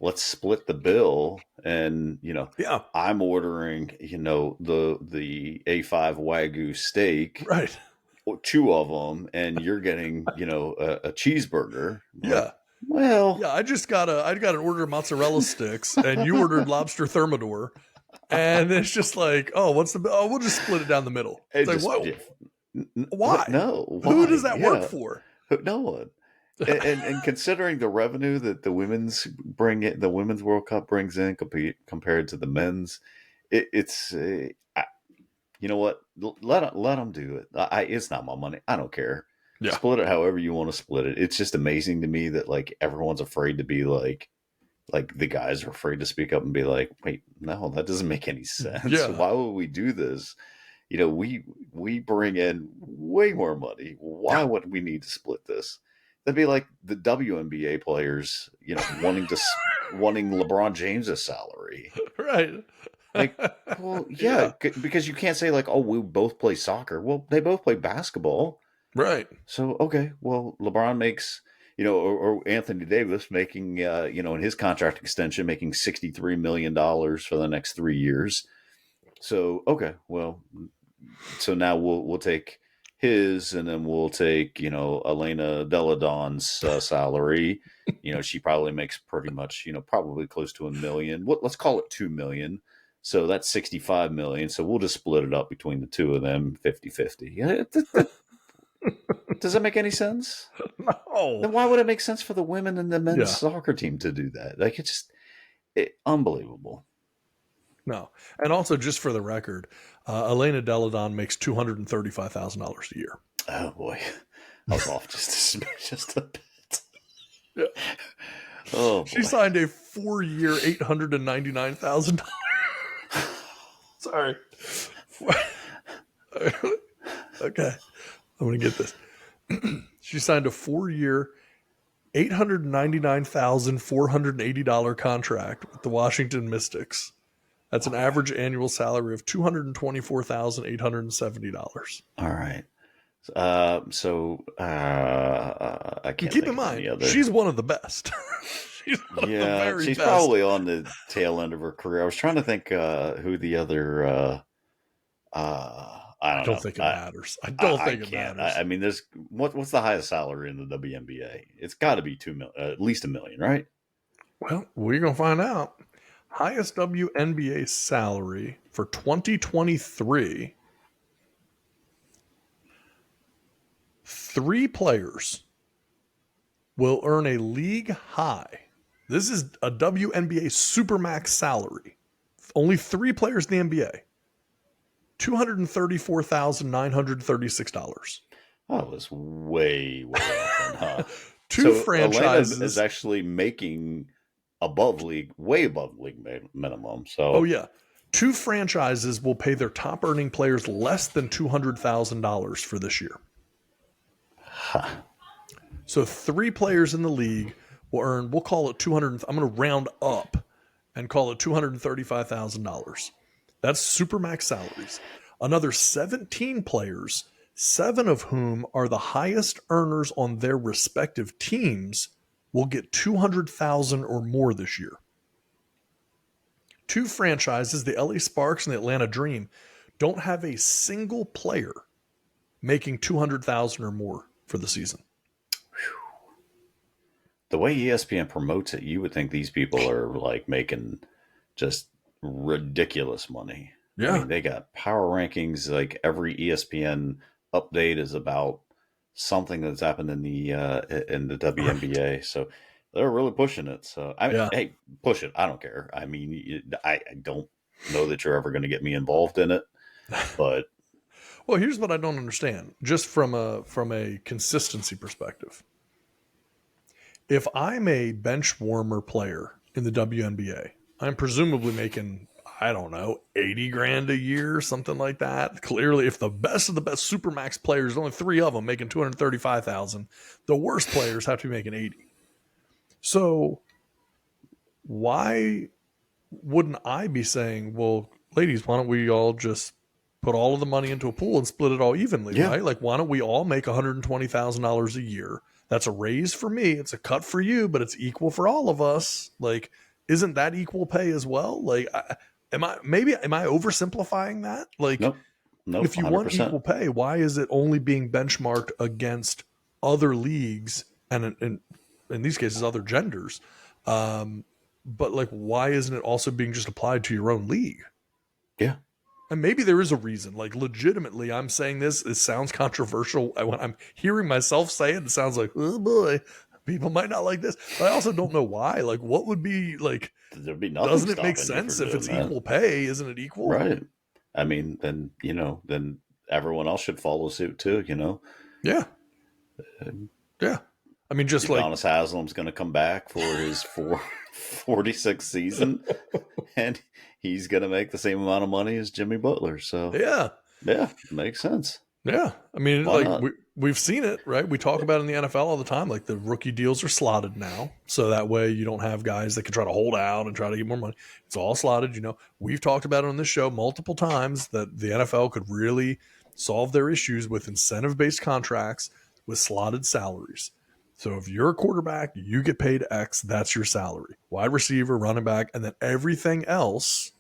let's split the bill. And, I'm ordering, the A5 Wagyu steak. Right. 2 of them, and you're getting, a cheeseburger. Yeah. Well, yeah, I got an order of mozzarella sticks and you ordered lobster thermidor. And it's just like, oh, what's the bill? Oh, we'll just split it down the middle. It's like, what? Why? No. Why? Who does that work for? No one. and considering the revenue that the women's World Cup brings in compared to the men's, it's you know what? Let them do it. It's not my money. I don't care. Yeah. Split it however you want to split it. It's just amazing to me that like everyone's afraid to be like the guys are afraid to speak up and be like, wait, no, that doesn't make any sense. Yeah. Why would we do this? You know, we bring in way more money. Why would we need to split this? That'd be like the WNBA players, you know, wanting LeBron James's salary. Right. Like, well, yeah, because you can't say like, oh, we both play soccer. Well, they both play basketball. Right. So, okay, well, LeBron makes, you know, or Anthony Davis making, you know, in his contract extension, making $63 million for the next 3 years. So, okay, well, so now we'll take his, and then we'll take, you know, Elena Deladon's salary. You know, she probably makes pretty much, you know, probably close to $1 million. Let's call it $2 million. So that's $65 million. So we'll just split it up between the two of them, 50-50. Yeah, does that make any sense? No. Then why would it make sense for the women and the men's soccer team to do that? Like, it's just unbelievable. No. And also, just for the record, Elena Deladon makes $235,000 a year. Oh boy, I was off just a bit. Yeah. Oh, boy. She signed a 4-year, $899,000. Sorry. Okay. I'm going to get this. She signed a 4-year, $899,480 contract with the Washington Mystics. That's an average annual salary of $224,870. All right. I can't Keep in mind, she's one of the best. She's one of the very she's best. probably on the tail end of her career. I was trying to think who the other. I don't think it matters. I don't think it matters. I mean, there's what's the highest salary in the WNBA? It's got to be $2 million, at least $1 million, right? Well, we're gonna find out. Highest WNBA salary for 2023. 3 players will earn a league high. This is a WNBA Supermax salary. Only 3 players in the NBA. $234,936. That was way off, huh? Two so franchises Elena is actually making way above league minimum. So, oh yeah, 2 franchises will pay their top earning players less than $200,000 for this year. Huh. So 3 players in the league will earn, we'll call it 200. I'm going to round up and call it $235,000. That's Supermax salaries. Another 17 players, 7 of whom are the highest earners on their respective teams, will get $200,000 or more this year. 2 franchises, the LA Sparks and the Atlanta Dream, don't have a single player making $200,000 or more for the season. The way ESPN promotes it, you would think these people are like making just ridiculous money. Yeah. I mean, they got power rankings. Like every ESPN update is about something that's happened in the WNBA. Right. So they're really pushing it. So I mean, hey, push it. I don't care. I mean, I don't know that you're ever going to get me involved in it, but well, here's what I don't understand, just from a consistency perspective. If I'm a bench warmer player in the WNBA, I'm presumably making, I don't know, $80,000 a year, something like that. Clearly, if the best of the best Supermax players, only 3 of them making $235,000, the worst players have to be making $80,000. So why wouldn't I be saying, well, ladies, why don't we all just put all of the money into a pool and split it all evenly, right? Like, why don't we all make $120,000 a year? That's a raise for me. It's a cut for you, but it's equal for all of us. Like, isn't that equal pay as well? Like, am I oversimplifying that? Like, nope, if you 100%. Want equal pay, why is it only being benchmarked against other leagues and in these cases other genders? But like, why isn't it also being just applied to your own league? Yeah. And maybe there is a reason. Like, legitimately, I'm saying this. It sounds controversial. When I'm hearing myself say it, it sounds like, oh boy, people might not like this. But I also don't know why. Like, what would be like? There'd be nothing. Doesn't it make sense if it's equal pay? Isn't it equal? Right. I mean, then then everyone else should follow suit too. Yeah. Yeah. I mean, just like Udonis Haslam's going to come back for his 46th season, and he's going to make the same amount of money as Jimmy Butler. So, yeah, makes sense. yeah. I mean, Why like not? we've seen it, right? We talk about it in the NFL all the time. Like the rookie deals are slotted now, so that way you don't have guys that can try to hold out and try to get more money. It's all slotted. You know, we've talked about it on this show multiple times that the NFL could really solve their issues with incentive-based contracts with slotted salaries. So if you're a quarterback, you get paid X, that's your salary. Wide receiver, running back, and then everything else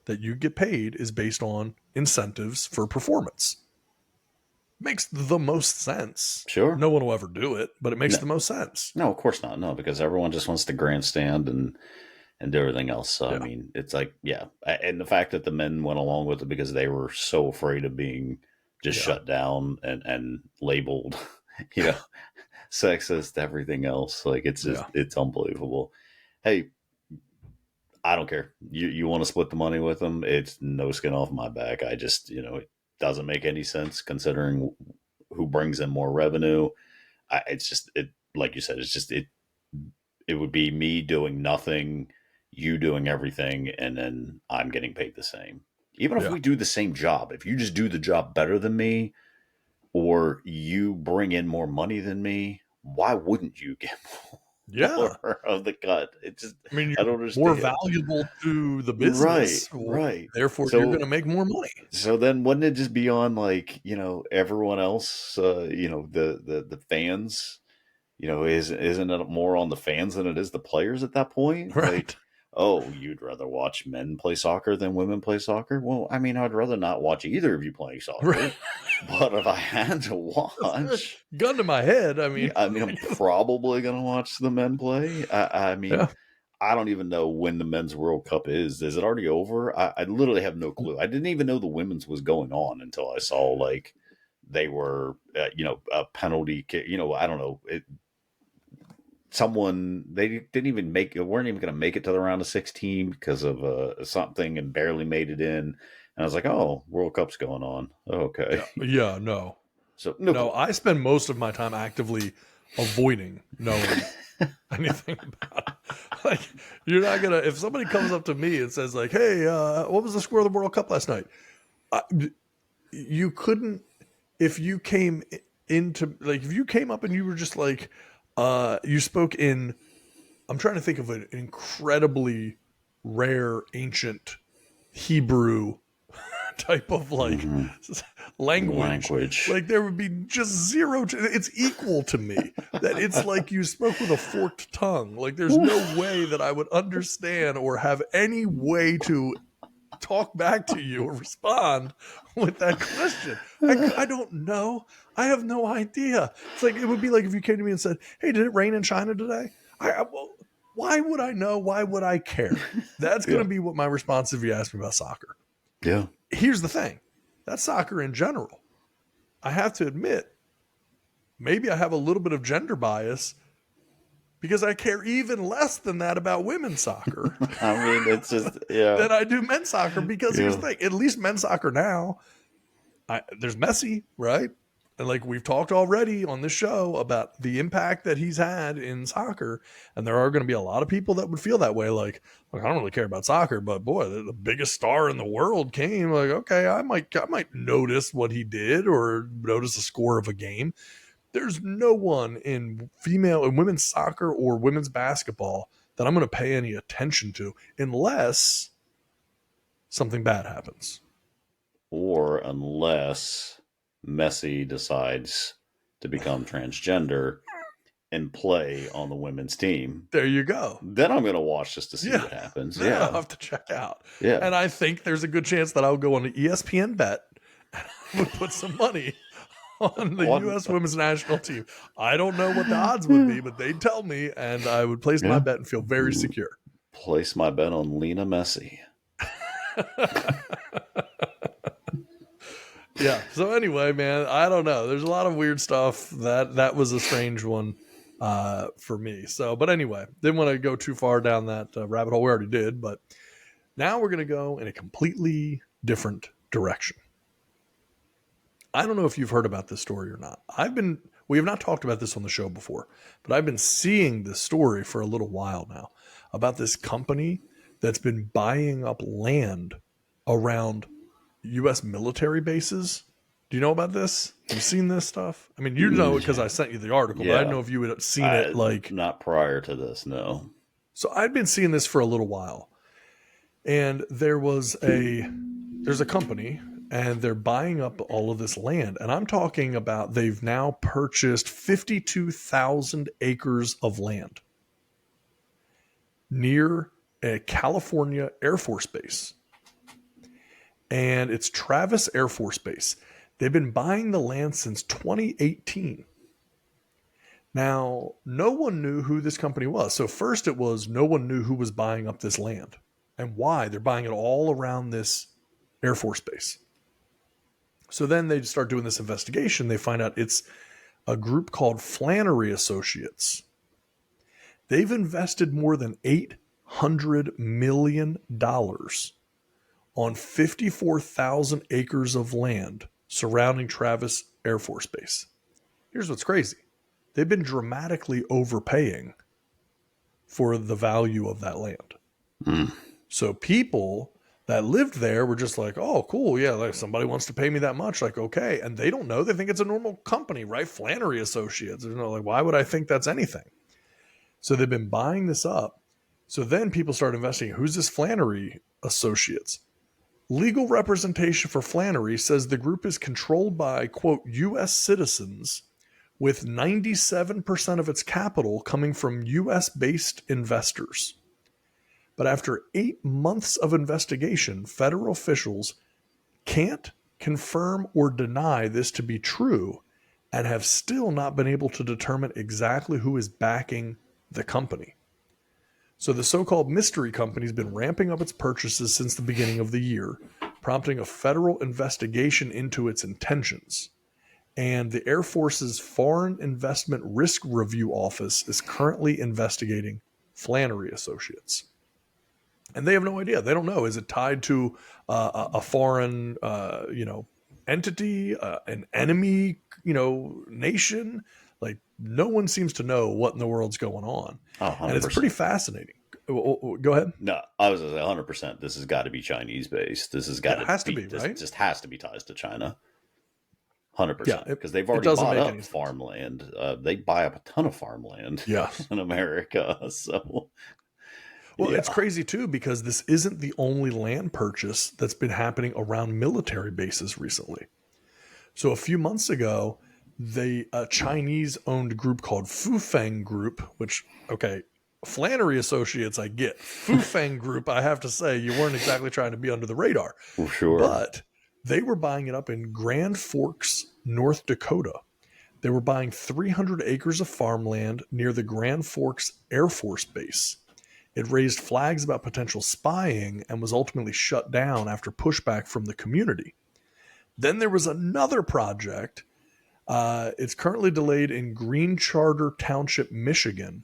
that you get paid is based on incentives for performance. Makes the most sense. Sure. No one will ever do it, but it makes the most sense. No, of course not. No, because everyone just wants to grandstand and do everything else. So, I mean, it's like, and the fact that the men went along with it because they were so afraid of being just shut down and labeled, sexist, everything else. Like, it's just, it's unbelievable. Hey, I don't care. You want to split the money with them? It's no skin off my back. I just, it doesn't make any sense considering who brings in more revenue. It's just, like you said, it's just, it would be me doing nothing, you doing everything, and then I'm getting paid the same. Even if we do the same job, if you just do the job better than me, or you bring in more money than me, why wouldn't you get more of the cut? It just, I mean, I don't understand. More valuable to the business, right? Therefore, you're going to make more money. So then, wouldn't it just be on like everyone else? The fans. Isn't it more on the fans than it is the players at that point? Right. Like, oh, you'd rather watch men play soccer than women play soccer? Well, I mean, I'd rather not watch either of you playing soccer. Right. But if I had to watch, gun to my head, I mean, I'm probably going to watch the men play. I mean, I don't even know when the Men's World Cup is. Is it already over? I literally have no clue. I didn't even know the women's was going on until I saw like they were, a penalty kick. I don't know. They didn't even weren't even going to make it to the round of 16 because of something and barely made it in. And I was like, oh, World Cup's going on. Okay. Yeah, no. So no, I spend most of my time actively avoiding knowing anything about it. Like, you're not going to, if somebody comes up to me and says like, hey, what was the score of the World Cup last night? You couldn't, if you came up and you were just like, you spoke in, I'm trying to think of an incredibly rare ancient Hebrew type of language. Like there would be just zero. It's equal to me that it's like you spoke with a forked tongue. Like there's no way that I would understand or have any way to talk back to you or respond with that question. I don't know. I have no idea. It's like, it would be like if you came to me and said, hey, did it rain in China today? Well, why would I know? Why would I care? That's going to be what my response if you ask me about soccer. Yeah. Here's the thing. That's soccer in general. I have to admit, maybe I have a little bit of gender bias because I care even less than that about women's soccer. I mean, it's just, than I do men's soccer because here's the thing. At least men's soccer now, there's Messi, right? And like we've talked already on this show about the impact that he's had in soccer. And there are going to be a lot of people that would feel that way. Like, I don't really care about soccer, but boy, the biggest star in the world came. Like, okay, I might notice what he did or notice the score of a game. There's no one in female and women's soccer or women's basketball that I'm going to pay any attention to unless something bad happens. Or unless Messi decides to become transgender and play on the women's team. There you go. Then I'm going to watch just to see what happens. Then I'll have to check out. Yeah. And I think there's a good chance that I'll go on an ESPN bet and I would put some money on the U.S. women's national team. I don't know what the odds would be, but they'd tell me, and I would place my bet and feel very secure. Place my bet on Lena Messi. Yeah. So anyway, man, I don't know. There's a lot of weird stuff. That was a strange one for me. So, but anyway, didn't want to go too far down that rabbit hole. We already did, but now we're going to go in a completely different direction. I don't know if you've heard about this story or not. We have not talked about this on the show before, but I've been seeing this story for a little while now about this company that's been buying up land around U.S. military bases. Do you know about this? Have you seen this stuff? I mean, you know it because I sent you the article, but I didn't know if you had seen it. Not prior to this, no. So I'd been seeing this for a little while, and there's a company, and they're buying up all of this land, and I'm talking about they've now purchased 52,000 acres of land near a California Air Force base, and it's Travis Air Force Base. They've been buying the land since 2018. Now, no one knew who this company was. So first it was no one knew who was buying up this land and why. They're buying it all around this Air Force base. So then they start doing this investigation. They find out it's a group called Flannery Associates. They've invested more than $800 million on 54,000 acres of land surrounding Travis Air Force Base. Here's what's crazy. They've been dramatically overpaying for the value of that land. So people that lived there were just like, oh, cool. Yeah, like somebody wants to pay me that much. Like, okay. And they don't know. They think it's a normal company, right? Flannery Associates. They're like, why would I think that's anything? So they've been buying this up. So then people start investigating. Who's this Flannery Associates? Legal representation for Flannery says the group is controlled by, quote, U.S. citizens with 97% of its capital coming from U.S.-based investors. But after 8 months of investigation, federal officials can't confirm or deny this to be true and have still not been able to determine exactly who is backing the company. So the so-called mystery company has been ramping up its purchases since the beginning of the year, prompting a federal investigation into its intentions. And the Air Force's Foreign Investment Risk Review Office is currently investigating Flannery Associates. And they have no idea. They don't know. Is it tied to a foreign, entity, an enemy, nation? Like, no one seems to know what in the world's going on. Oh, and it's pretty fascinating. Go ahead. No, I was going to say 100%. This has got to be Chinese based. This has got to be, right? This just has to be ties to China. 100%. Yeah, because they've already bought up farmland. They buy up a ton of farmland in America. So, it's crazy too, because this isn't the only land purchase that's been happening around military bases recently. So a few months ago, a Chinese-owned group called Fufeng Group, which, Flannery Associates, I get. Fufeng Group, I have to say, you weren't exactly trying to be under the radar. For sure. But they were buying it up in Grand Forks, North Dakota. They were buying 300 acres of farmland near the Grand Forks Air Force Base. It raised flags about potential spying and was ultimately shut down after pushback from the community. Then there was another project. It's currently delayed in Green Charter Township, Michigan,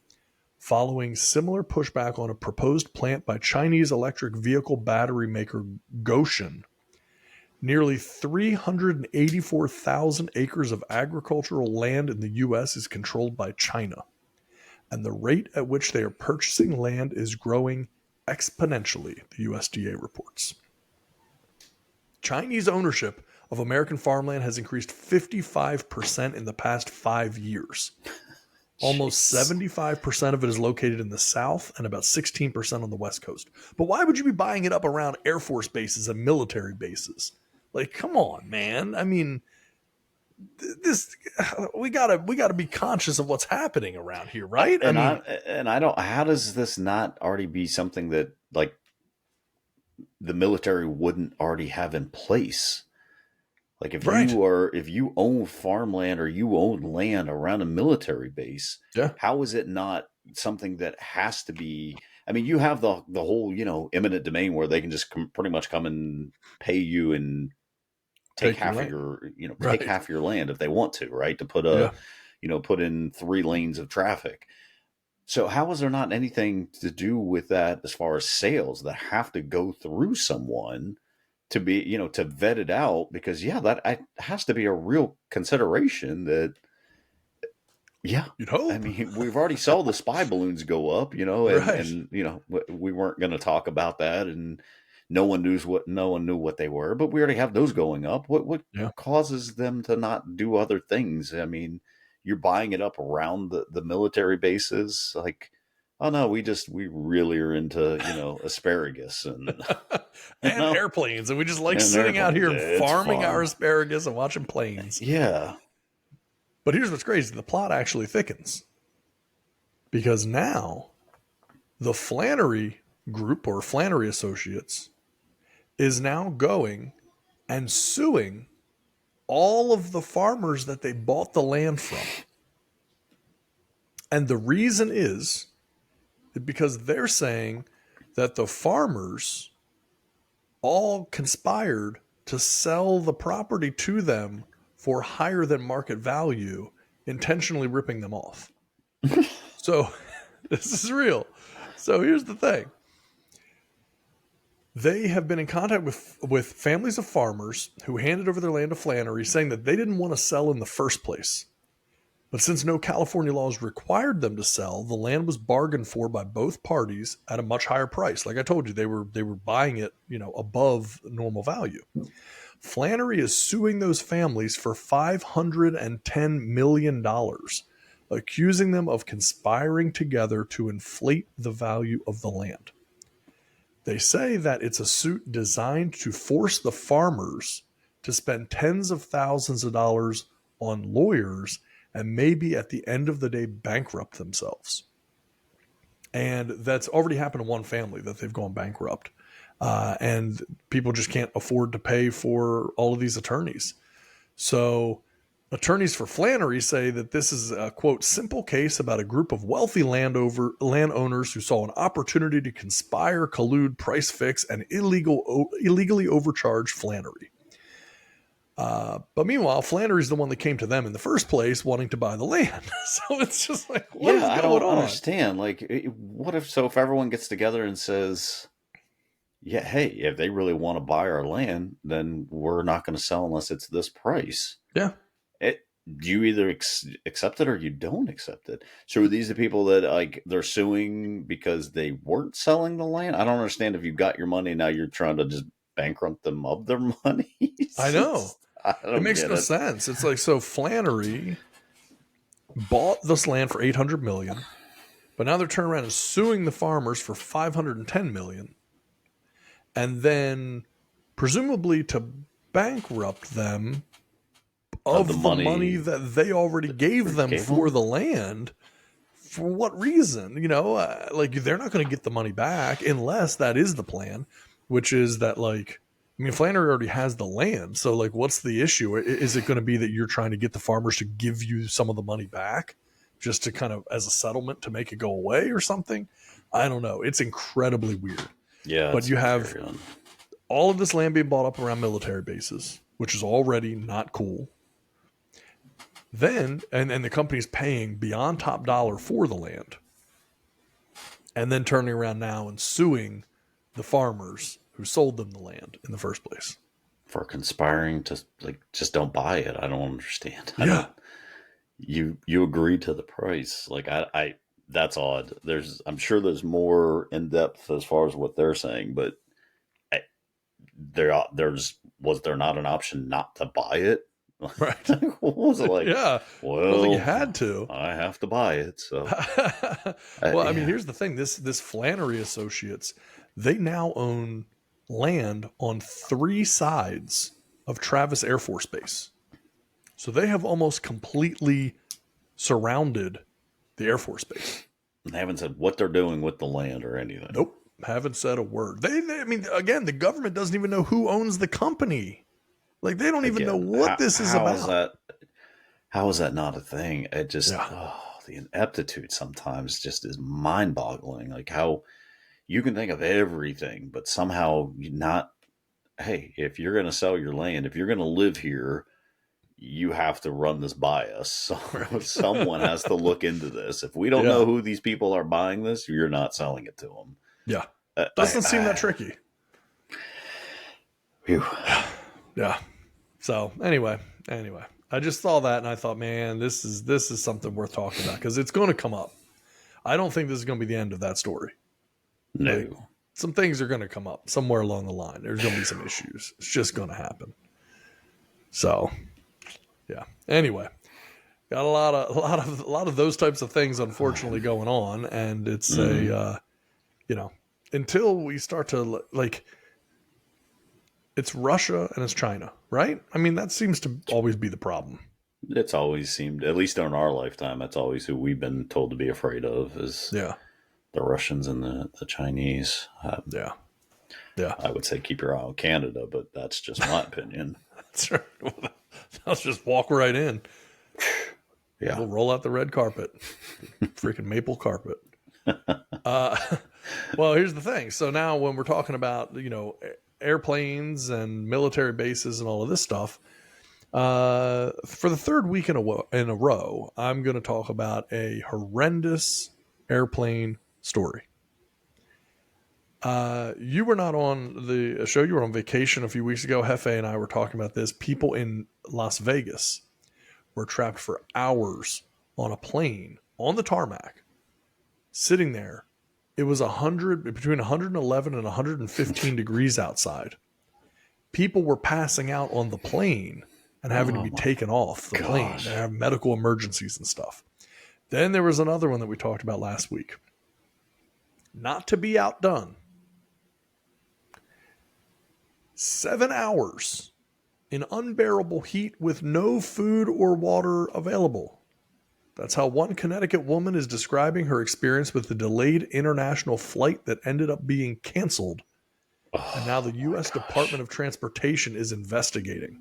following similar pushback on a proposed plant by Chinese electric vehicle battery maker Gotion. Nearly 384,000 acres of agricultural land in the U.S. is controlled by China, and the rate at which they are purchasing land is growing exponentially, the USDA reports. Chinese ownership of American farmland has increased 55% in the past 5 years. Almost 75% of it is located in the South and about 16% on the West Coast. But why would you be buying it up around Air Force bases and military bases? Like, come on, man. I mean, we gotta be conscious of what's happening around here, right? How does this not already be something that, like, the military wouldn't already have in place? Like, if you own farmland or you own land around a military base, how is it not something that has to be? I mean, you have the whole, eminent domain where they can just pretty much come and pay you and take half of your, take half your land if they want to, right? To put put in 3 lanes of traffic. So how is there not anything to do with that as far as sales that have to go through someone to be, to vet it out? Because that has to be a real consideration that Yeah. You'd hope. I mean, we've already saw the spy balloons go up, and, Right. and we weren't going to talk about that, and no one knew what they were, but we already have those going up. What Yeah. causes them to not do other things? I mean, you're buying it up around the military bases, like, oh no, we really are into asparagus and And airplanes, and we just like and sitting out airplanes. here It's farming our fun. asparagus and watching planes. Yeah. But here's what's crazy: the plot actually thickens because now the Flannery Group or Flannery Associates is now going and suing all of the farmers that they bought the land from. And the reason is because they're saying that the farmers all conspired to sell the property to them for higher than market value, intentionally ripping them off. So this is real. So here's the thing. They have been in contact with families of farmers who handed over their land to Flannery, saying that they didn't want to sell in the first place. But since no California laws required them to sell, the land was bargained for by both parties at a much higher price. Like I told you, they were buying it, above normal value. Flannery is suing those families for $510 million, accusing them of conspiring together to inflate the value of the land. They say that it's a suit designed to force the farmers to spend tens of thousands of dollars on lawyers and maybe at the end of the day bankrupt themselves. And that's already happened to one family that they've gone bankrupt. And people just can't afford to pay for all of these attorneys. So attorneys for Flannery say that this is a, quote, simple case about a group of wealthy landowners who saw an opportunity to conspire, collude, price fix, and illegally overcharge Flannery. But meanwhile, Flannery's the one that came to them in the first place wanting to buy the land. So it's just like, what is going on? I don't understand. Like, what if everyone gets together and says, yeah, hey, if they really want to buy our land, then we're not going to sell unless it's this price. Yeah. You either accept it or you don't accept it. So are these the people that like they're suing because they weren't selling the land? I don't understand. If you got your money, now you're trying to just bankrupt them of their money. I know. It makes no sense. sense. It's like, so Flannery bought this land for $800 million, but now they're turning around and suing the farmers for $510 million. And then presumably to bankrupt them of the money that they already gave them for the land. For what reason? Like, they're not going to get the money back unless that is the plan, which is that, like, I mean, Flannery already has the land. So, like, what's the issue? Is it going to be that you're trying to get the farmers to give you some of the money back just to kind of as a settlement to make it go away or something? I don't know. It's incredibly weird. Yeah. But you have all of this land being bought up around military bases, which is already not cool. Then, and the company's paying beyond top dollar for the land. And then turning around now and suing the farmers who sold them the land in the first place. For conspiring to, like, just don't buy it. I don't understand. You agreed to the price. Like, I that's odd. I'm sure there's more in depth as far as what they're saying, but was there not an option not to buy it? Right. What was it like? Yeah. Well, you had to. I have to buy it. So, well, I mean, here's the thing. This Flannery Associates, they now own land on 3 sides of Travis Air Force Base. So they have almost completely surrounded the Air Force Base. They haven't said what they're doing with the land or anything. Nope. Haven't said a word. I mean, again, the government doesn't even know who owns the company. Like, they don't even know what this is about. How is that not a thing? It just, the ineptitude sometimes just is mind boggling. Like, how you can think of everything, but somehow not, hey, if you're going to sell your land, if you're going to live here, you have to run this by us. So someone has to look into this. If we don't know who these people are buying this, you're not selling it to them. Yeah. Doesn't seem that tricky. Whew. Yeah. So anyway, I just saw that and I thought, man, this is something worth talking about because it's going to come up. I don't think this is going to be the end of that story. No. Like, some things are going to come up somewhere along the line. There's going to be some issues. It's just going to happen. So, yeah. Anyway, got a lot of those types of things, unfortunately, going on, and it's until we start to like, it's Russia and it's China, right? I mean, that seems to always be the problem. It's always seemed, at least in our lifetime, that's always who we've been told to be afraid of is Yeah. the Russians and the Chinese. Yeah. I would say keep your eye on Canada, but that's just my opinion. That's right. Let's just walk right in. Yeah. We'll roll out the red carpet, freaking maple carpet. Well, here's the thing. So now when we're talking about, airplanes and military bases and all of this stuff, for the third week in a row, I'm going to talk about a horrendous airplane story. You were not on the show. You were on vacation a few weeks ago. Hefe and I were talking about this. People in Las Vegas were trapped for hours on a plane on the tarmac, sitting there. It was between 111 and 115 degrees outside. People were passing out on the plane and having to be taken off the plane. They have medical emergencies and stuff. Then there was another one that we talked about last week. Not to be outdone. 7 hours in unbearable heat with no food or water available. That's how one Connecticut woman is describing her experience with the delayed international flight that ended up being canceled. And now the U.S. Department of Transportation is investigating.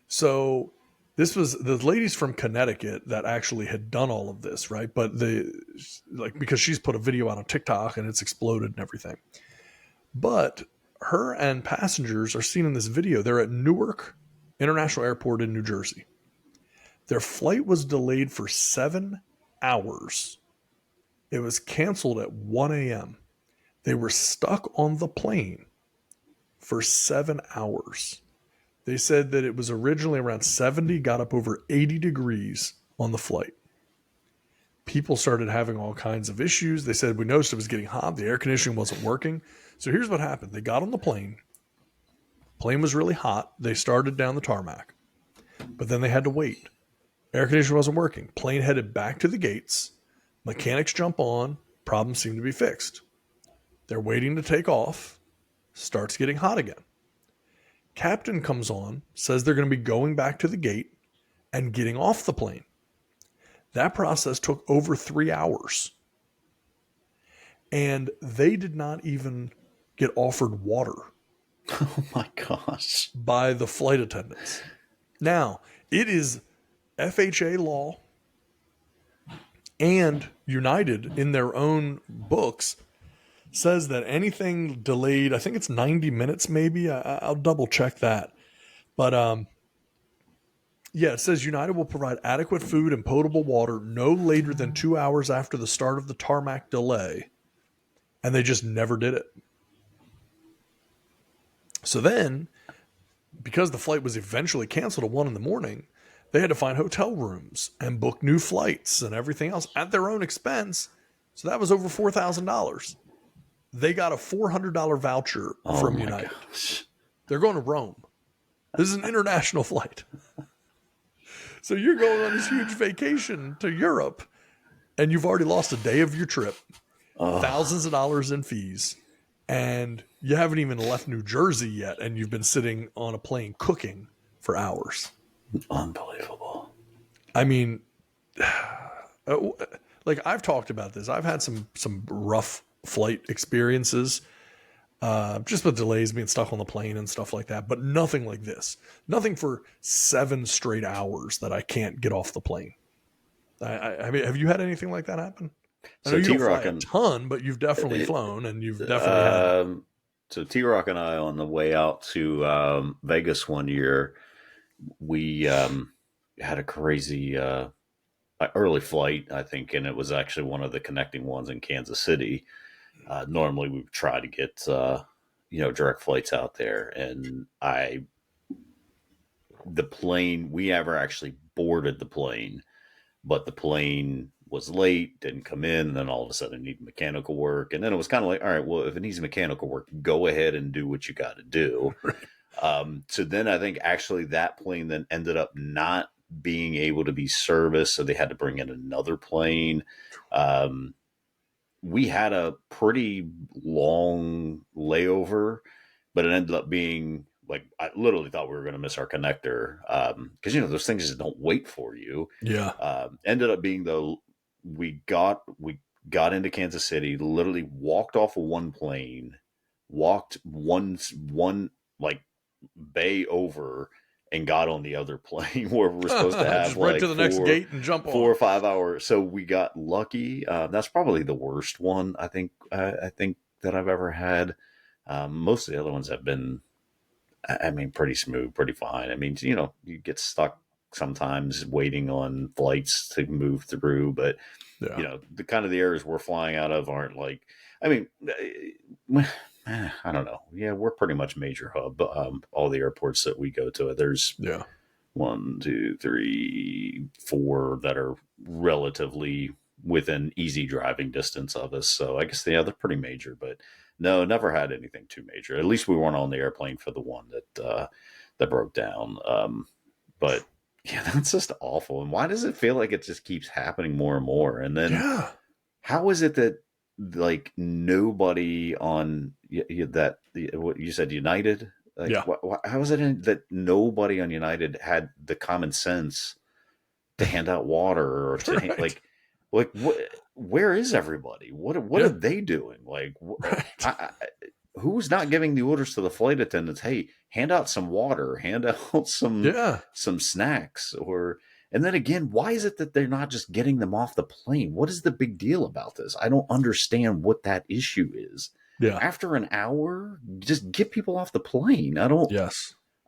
So this was the ladies from Connecticut that actually had done all of this, right? But because she's put a video out on TikTok and it's exploded and everything. But her and passengers are seen in this video. They're at Newark International Airport in New Jersey. Their flight was delayed for 7 hours. It was canceled at 1 a.m. They were stuck on the plane for 7 hours. They said that it was originally around 70, got up over 80 degrees on the flight. People started having all kinds of issues. They said, we noticed it was getting hot. The air conditioning wasn't working. So here's what happened. They got on the plane. Plane was really hot. They started down the tarmac. But then they had to wait. Air conditioning wasn't working. Plane headed back to the gates. Mechanics jump on. Problem seemed to be fixed. They're waiting to take off. Starts getting hot again. Captain comes on, says they're going to be going back to the gate and getting off the plane. That process took over 3 hours. And they did not even get offered water. Oh my gosh. By the flight attendants. Now, it is FHA law and United in their own books says that anything delayed, I think it's 90 minutes maybe. I'll double check that. But it says United will provide adequate food and potable water no later than 2 hours after the start of the tarmac delay. And they just never did it. So then, because the flight was eventually canceled at 1 a.m, they had to find hotel rooms and book new flights and everything else at their own expense. So that was over $4,000. They got a $400 voucher from United. Gosh. They're going to Rome. This is an international flight. So you're going on this huge vacation to Europe and you've already lost a day of your trip, thousands of dollars in fees, and you haven't even left New Jersey yet, and you've been sitting on a plane cooking for hours. Unbelievable. I mean, like I've talked about this. I've had some rough flight experiences, just with delays, being stuck on the plane and stuff like that, but nothing like this. Nothing for 7 straight hours that I can't get off the plane. I mean, have you had anything like that happen? I know you don't fly a ton, but you've definitely flown, and you've definitely had. So T-Rock and I, on the way out to Vegas one year, we had a crazy early flight, I think, and it was actually one of the connecting ones in Kansas City. Normally, we would try to get direct flights out there, and the plane, we ever actually boarded the plane, but the plane was late, didn't come in, and then all of a sudden it needed mechanical work. And then it was kind of like, all right, well, if it needs mechanical work, go ahead and do what you got to do. So then I think actually that plane then ended up not being able to be serviced, so they had to bring in another plane. We had a pretty long layover, but it ended up being like, I literally thought we were going to miss our connector, because those things just don't wait for you. Yeah. Ended up being, though, we got into Kansas City, literally walked off of one plane, walked one like bay over, and got on the other plane where we're supposed to have just right to the next gate and jump 4 or 5 hours. So we got lucky. That's probably the worst one I think that I've ever had. Most of the other ones have been, I mean, pretty smooth, pretty fine. I mean, you get stuck sometimes waiting on flights to move through, but the kind of the areas we're flying out of aren't like, I mean, I don't know. Yeah, we're pretty much major hub. All the airports that we go to, there's 1, 2, 3, 4 that are relatively within easy driving distance of us. So I guess they're pretty major, but no, never had anything too major. At least we weren't on the airplane for the one that broke down. But yeah, that's just awful. And why does it feel like it just keeps happening more and more? And then how is it that like nobody on what you said, United? Like, how is it that nobody on United had the common sense to hand out water or to like what? Where is everybody? What are they doing? Like, who's not giving the orders to the flight attendants? Hey, hand out some water, hand out some snacks, and then again, why is it that they're not just getting them off the plane? What is the big deal about this? I don't understand what that issue is. Yeah. After an hour, just get people off the plane. I don't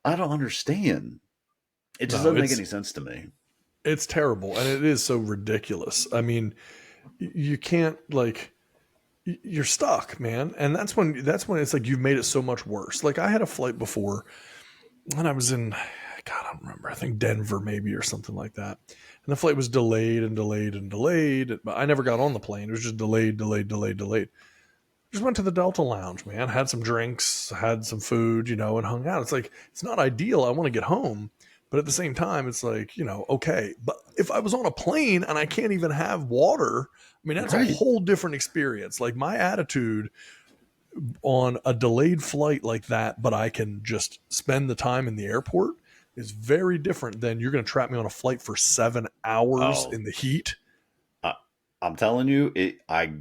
understand. It just doesn't make any sense to me. It's terrible, and it is so ridiculous. I mean, you can't, like, you're stuck, man. And that's when it's like you've made it so much worse. Like, I had a flight before when I was in, God, I don't remember, I think Denver maybe or something like that. And the flight was delayed and delayed and delayed. But I never got on the plane. It was just delayed. Just went to the Delta Lounge, man. Had some drinks, had some food, and hung out. It's like, it's not ideal. I want to get home. But at the same time, it's like, okay. But if I was on a plane and I can't even have water, I mean, that's a whole different experience. Like, my attitude on a delayed flight like that, but I can just spend the time in the airport, is very different than you're going to trap me on a flight for 7 hours in the heat. I'm telling you, I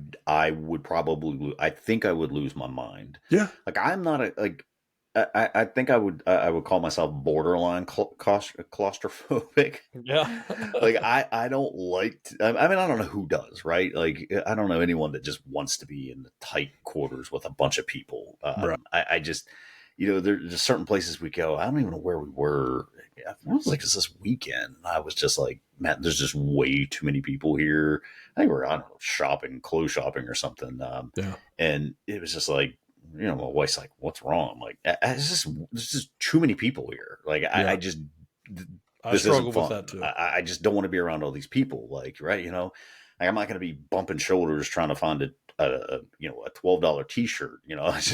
would probably, I think I would lose my mind. Yeah. Like, I'm not I think I would call myself borderline claustrophobic. Yeah. Like, I don't like I mean, I don't know who does, right? Like, I don't know anyone that just wants to be in the tight quarters with a bunch of people. Right. I just, there's certain places we go. I don't even know where we were. It was like this weekend. I was just like, man, there's just way too many people here. I think we're, I don't know, shopping, clothes shopping or something. And it was just like, my wife's like, what's wrong? I'm like, there's just too many people here. Like, I just, this struggle isn't fun. with that too. I just don't want to be around all these people. Like, right. Like, I'm not going to be bumping shoulders trying to find a $12 t-shirt. It's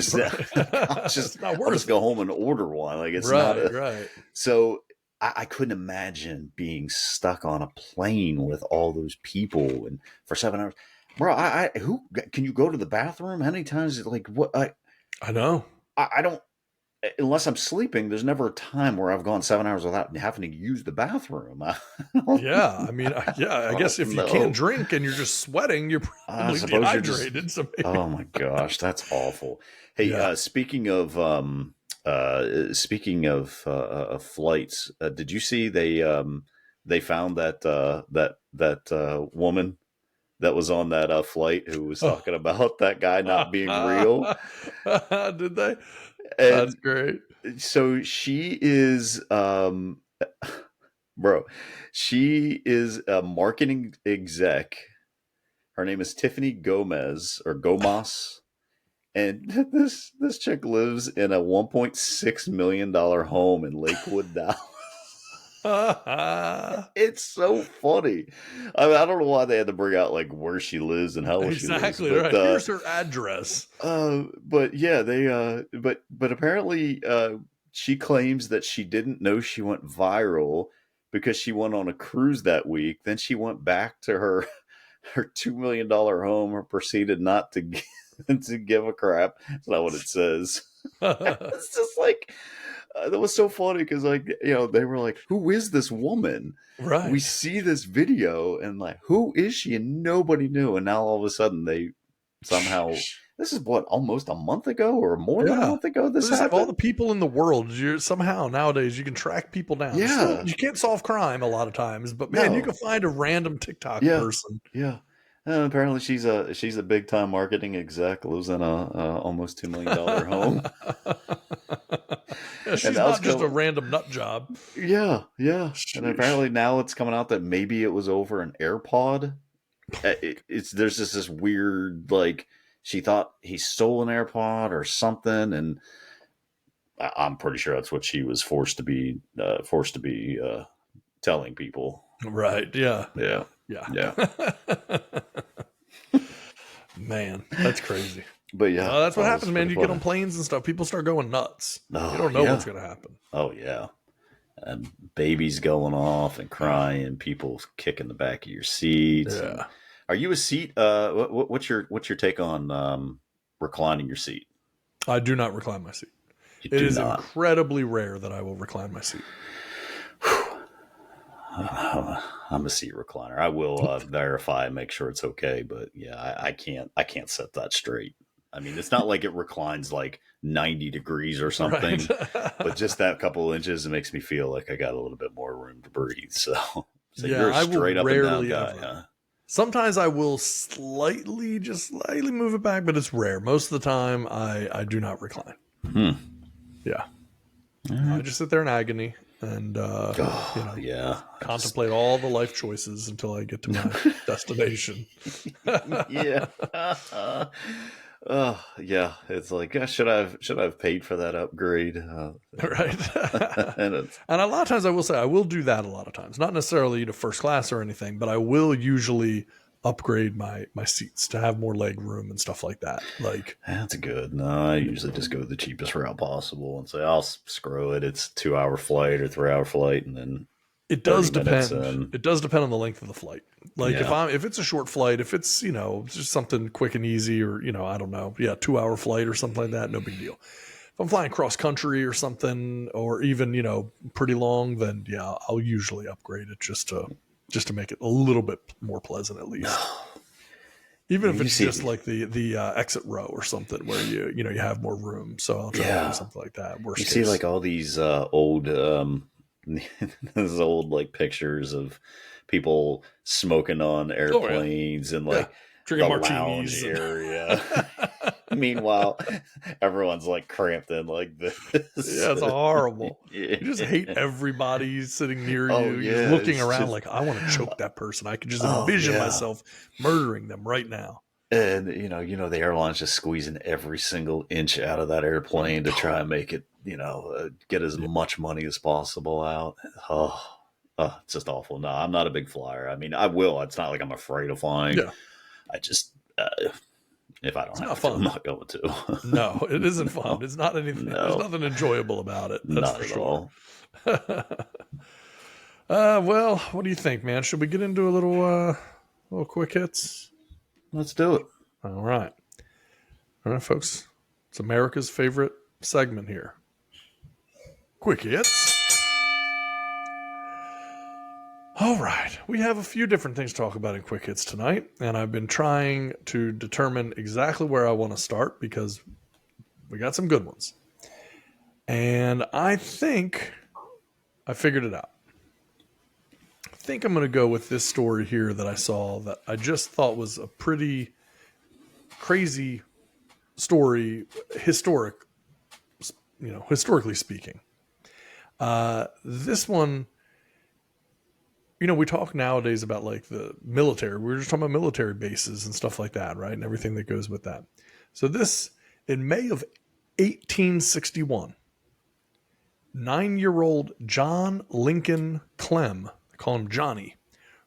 just, I'll just go home and order one. Like, it's right. So I couldn't imagine being stuck on a plane with all those people and for 7 hours. Bro, who can you go to the bathroom? How many times? Like, what? I know. I don't, unless I'm sleeping, there's never a time where I've gone 7 hours without having to use the bathroom. Yeah. I mean, I guess if you can't drink and you're just sweating, you're probably dehydrated. Oh my gosh, that's awful. Hey, speaking of flights, did you see they found that woman that was on that flight who was talking about that guy not being real? Did they? And that's great. So she is, she is a marketing exec. Her name is Tiffany Gomez or Gomas. And this chick lives in a $1.6 million home in Lakewood, Dallas. It's so funny. I mean, I don't know why they had to bring out like where she lives and how she lives. Exactly But, right. Here's her address. but yeah, but apparently, she claims that she didn't know she went viral because she went on a cruise that week. Then she went back to her $2 million home and proceeded not to to give a crap. That's not what it says. It's just like that was so funny because like they were like, "Who is this woman?" Right. We see this video and like, who is she? And nobody knew. And now all of a sudden they somehow. This is what, almost a month ago or more than a month ago this Just happened? of all the people in the world, somehow nowadays you can track people down. Yeah. Still, you can't solve crime a lot of times, but man, you can find a random TikTok person. Yeah. Apparently she's a big time marketing exec, lives in a almost $2 million home. Yeah, she's not just a random nut job. Yeah. Sheesh. And apparently now it's coming out that maybe it was over an AirPod. There's just this weird, like, she thought he stole an AirPod or something, and I'm pretty sure that's what she was forced to be telling people. Right? Yeah. Man, that's crazy. But yeah, that's what happens, man. You get on planes and stuff, people start going nuts. You don't know what's going to happen. Oh yeah, and babies going off and crying, people kicking the back of your seats. Yeah. Are you a seat? What's your take on reclining your seat? I do not recline my seat. It is incredibly rare that I will recline my seat. I'm a seat recliner. I will verify and make sure it's okay, but yeah, I can't set that straight. I mean, it's not like it reclines like 90 degrees or something, right. But just that couple of inches, it makes me feel like I got a little bit more room to breathe. So yeah, you're a straight up and down guy, ever. huh? Sometimes I will slightly move it back, but it's rare. Most of the time, I do not recline. Yeah. I just sit there in agony and contemplate all the life choices until I get to my destination. Yeah. Yeah. It's like, should I have paid for that upgrade? Right. And a lot of times I will say I will do that a lot of times. Not necessarily to first class or anything, but I will usually upgrade my seats to have more leg room and stuff like that. Like, that's good. No, I usually just go the cheapest route possible and say, I'll screw it. It's a 2-hour flight or 3-hour flight, and then it does depend. It does depend on the length of the flight. Like if it's a short flight, if it's just something quick and easy, or I don't know, 2-hour flight or something like that, no big deal. If I'm flying cross country or something, or even pretty long, then I'll usually upgrade it just to make it a little bit more pleasant at least. Even if it's just like the exit row or something where you have more room. So I'll try to do something like that. Worst case. See like all these old those old like pictures of people smoking on airplanes and like drinking the martinis lounge area. Meanwhile, everyone's like cramped in like this. Yeah, it's horrible. You just hate everybody sitting near you. You're looking around like, I want to choke that person. I can just envision myself murdering them right now. And the airline's just squeezing every single inch out of that airplane to try and make it, get as much money as possible out. It's just awful. No, I'm not a big flyer. I mean, I will. It's not like I'm afraid of flying. Yeah. I just, if I don't have to, fun. I'm not going to. No, it isn't fun. It's not anything. No. There's nothing enjoyable about it. That's not for at sure. all. Well, what do you think, man? Should we get into a little quick hits? Let's do it. All right, folks. It's America's favorite segment here. Quick hits. All right, we have a few different things to talk about in quick hits tonight, and I've been trying to determine exactly where I want to start because we got some good ones. And I think I figured it out. I think I'm going to go with this story here that I saw that I just thought was a pretty crazy story, historically speaking. This one, we talk nowadays about like the military. We were just talking about military bases and stuff like that, right? And everything that goes with that. So this, in May of 1861, 9-year-old John Lincoln Clem, they call him Johnny,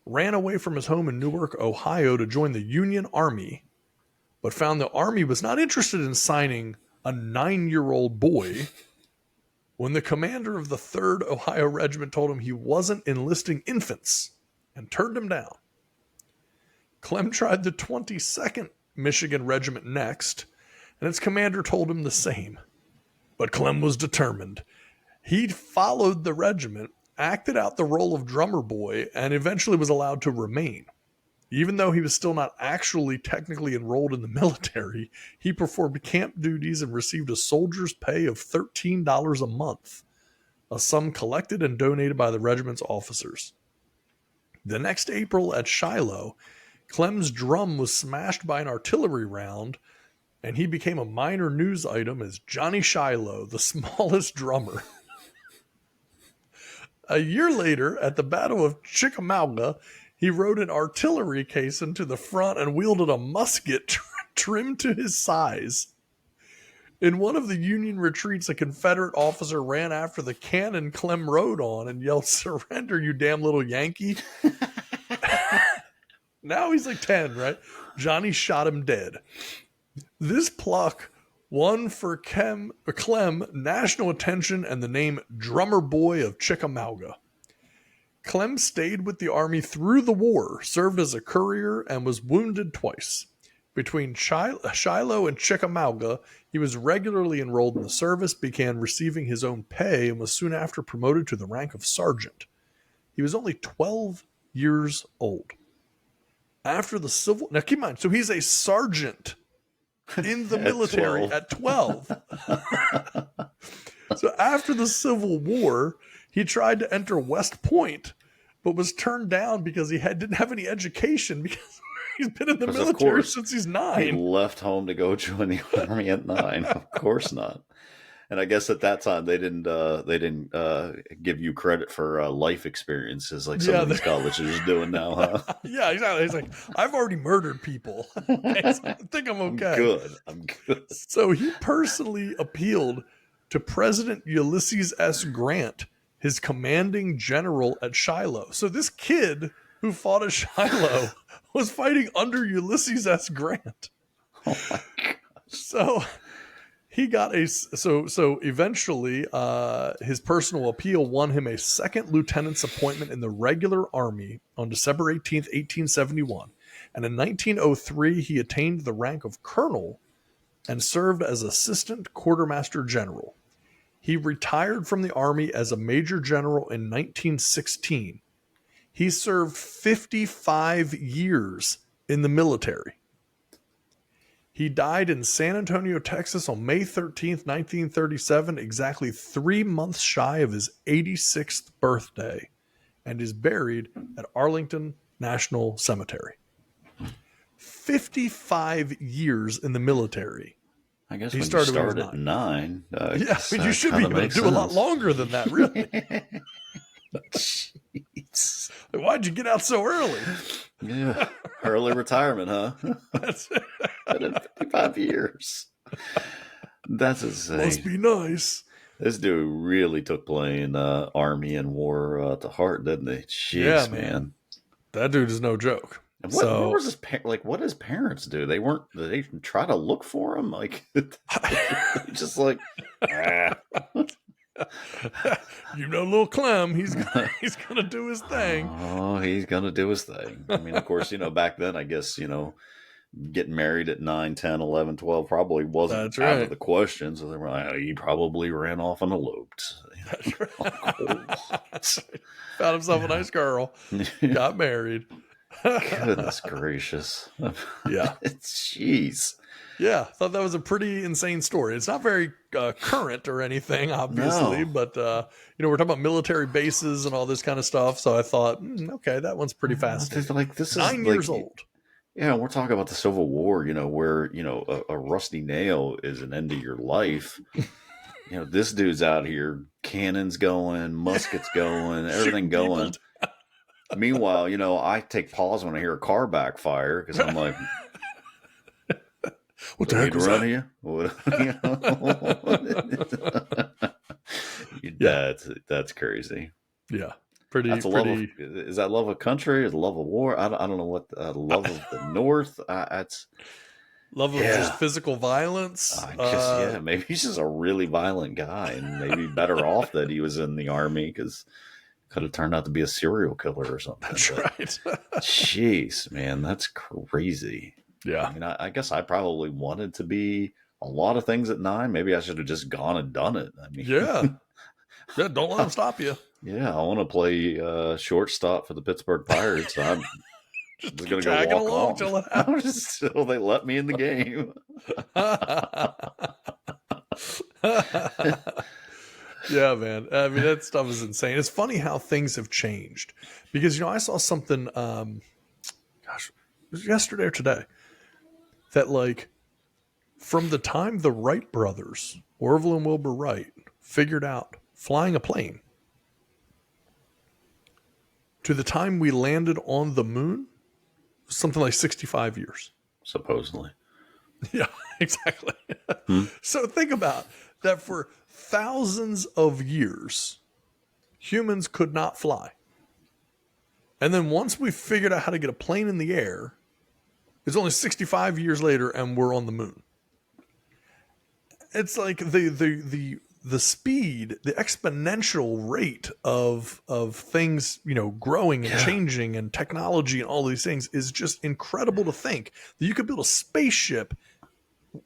ran away from his home in Newark, Ohio to join the Union Army, but found the Army was not interested in signing a 9-year-old boy when the commander of the 3rd Ohio Regiment told him he wasn't enlisting infants and turned him down. Clem tried the 22nd Michigan Regiment next, and its commander told him the same. But Clem was determined. He followed the regiment, acted out the role of drummer boy, and eventually was allowed to remain. Even though he was still not actually technically enrolled in the military, he performed camp duties and received a soldier's pay of $13 a month, a sum collected and donated by the regiment's officers. The next April at Shiloh, Clem's drum was smashed by an artillery round, and he became a minor news item as Johnny Shiloh, the smallest drummer. A year later, at the Battle of Chickamauga, he rode an artillery case into the front and wielded a musket trimmed to his size. In one of the Union retreats, a Confederate officer ran after the cannon Clem rode on and yelled, "Surrender, you damn little Yankee." Now he's like 10, right? Johnny shot him dead. This pluck won for Clem national attention and the name Drummer Boy of Chickamauga. Clem stayed with the Army through the war, served as a courier, and was wounded twice. Between Shiloh and Chickamauga, he was regularly enrolled in the service, began receiving his own pay, and was soon after promoted to the rank of sergeant. He was only 12 years old. After the Civil... Now, keep in mind, so he's a sergeant in the military at 12. So after the Civil War, he tried to enter West Point, but was turned down because he didn't have any education because he's been in the military since he's 9. He left home to go join the Army at 9. Of course not. And I guess at that time they didn't give you credit for life experiences like some of these colleges are doing now, huh? Yeah, exactly. He's like, I've already murdered people. I think I'm okay. I'm good. So he personally appealed to President Ulysses S. Grant, his commanding general at Shiloh. So this kid who fought at Shiloh was fighting under Ulysses S. Grant. Oh my gosh. So he got so eventually his personal appeal won him a second lieutenant's appointment in the regular army on December 18th, 1871. And in 1903, he attained the rank of colonel and served as assistant quartermaster general. He retired from the Army as a major general in 1916. He served 55 years in the military. He died in San Antonio, Texas on May 13th, 1937, exactly 3 months shy of his 86th birthday, and is buried at Arlington National Cemetery. 55 years in the military. I guess he started at 9. Yeah, but you should be able to do a lot longer than that, really. Jeez. Why'd you get out so early? Yeah, early retirement, huh? That's it. 55 years. That's insane. Must be nice. This dude really took playing Army and war to heart, didn't he? Jeez, yeah, man. That dude is no joke. And what was his what did his parents do? They didn't try to look for him, like just like little Clem, he's gonna do his thing. Oh, he's gonna do his thing. I mean, of course, back then, I guess, getting married at 9, 10, 11, 12 probably wasn't out of the question. So they were like, he probably ran off and eloped. That's right. Found himself a nice girl, got married. Goodness gracious. Yeah. Jeez. Yeah, thought that was a pretty insane story. It's not very current or anything, obviously, but we're talking about military bases and all this kind of stuff. So I thought, okay, that one's pretty fascinating. Like, this is 9 years old. Yeah, we're talking about the Civil War, where a rusty nail is an end of your life. This dude's out here, cannons going, muskets going, everything going. Meanwhile, I take pause when I hear a car backfire because I'm like, "What the heck was that?" You Yeah. That's crazy. Yeah. Pretty. That's a love of, is that love of country or the love of war? I don't know what love of the North. That's love of just physical violence. I guess maybe he's just a really violent guy, and maybe better off that he was in the army because could have turned out to be a serial killer or something. That's right. Jeez, man, that's crazy. Yeah. I mean, I guess I probably wanted to be a lot of things at 9. Maybe I should have just gone and done it. I mean, yeah. Don't let them stop you. Yeah, I want to play shortstop for the Pittsburgh Pirates. I'm just going to go walk on till it happens. just till they let me in the game. Yeah, man. I mean, that stuff is insane. It's funny how things have changed because, I saw something, gosh, it was yesterday or today that like from the time the Wright brothers, Orville and Wilbur Wright, figured out flying a plane to the time we landed on the moon, something like 65 years. Supposedly. Yeah, exactly. So think about that for thousands of years, humans could not fly. And then once we figured out how to get a plane in the air, it's only 65 years later and we're on the moon. It's like the speed, the exponential rate of things, growing and changing and technology and all these things is just incredible to think that you could build a spaceship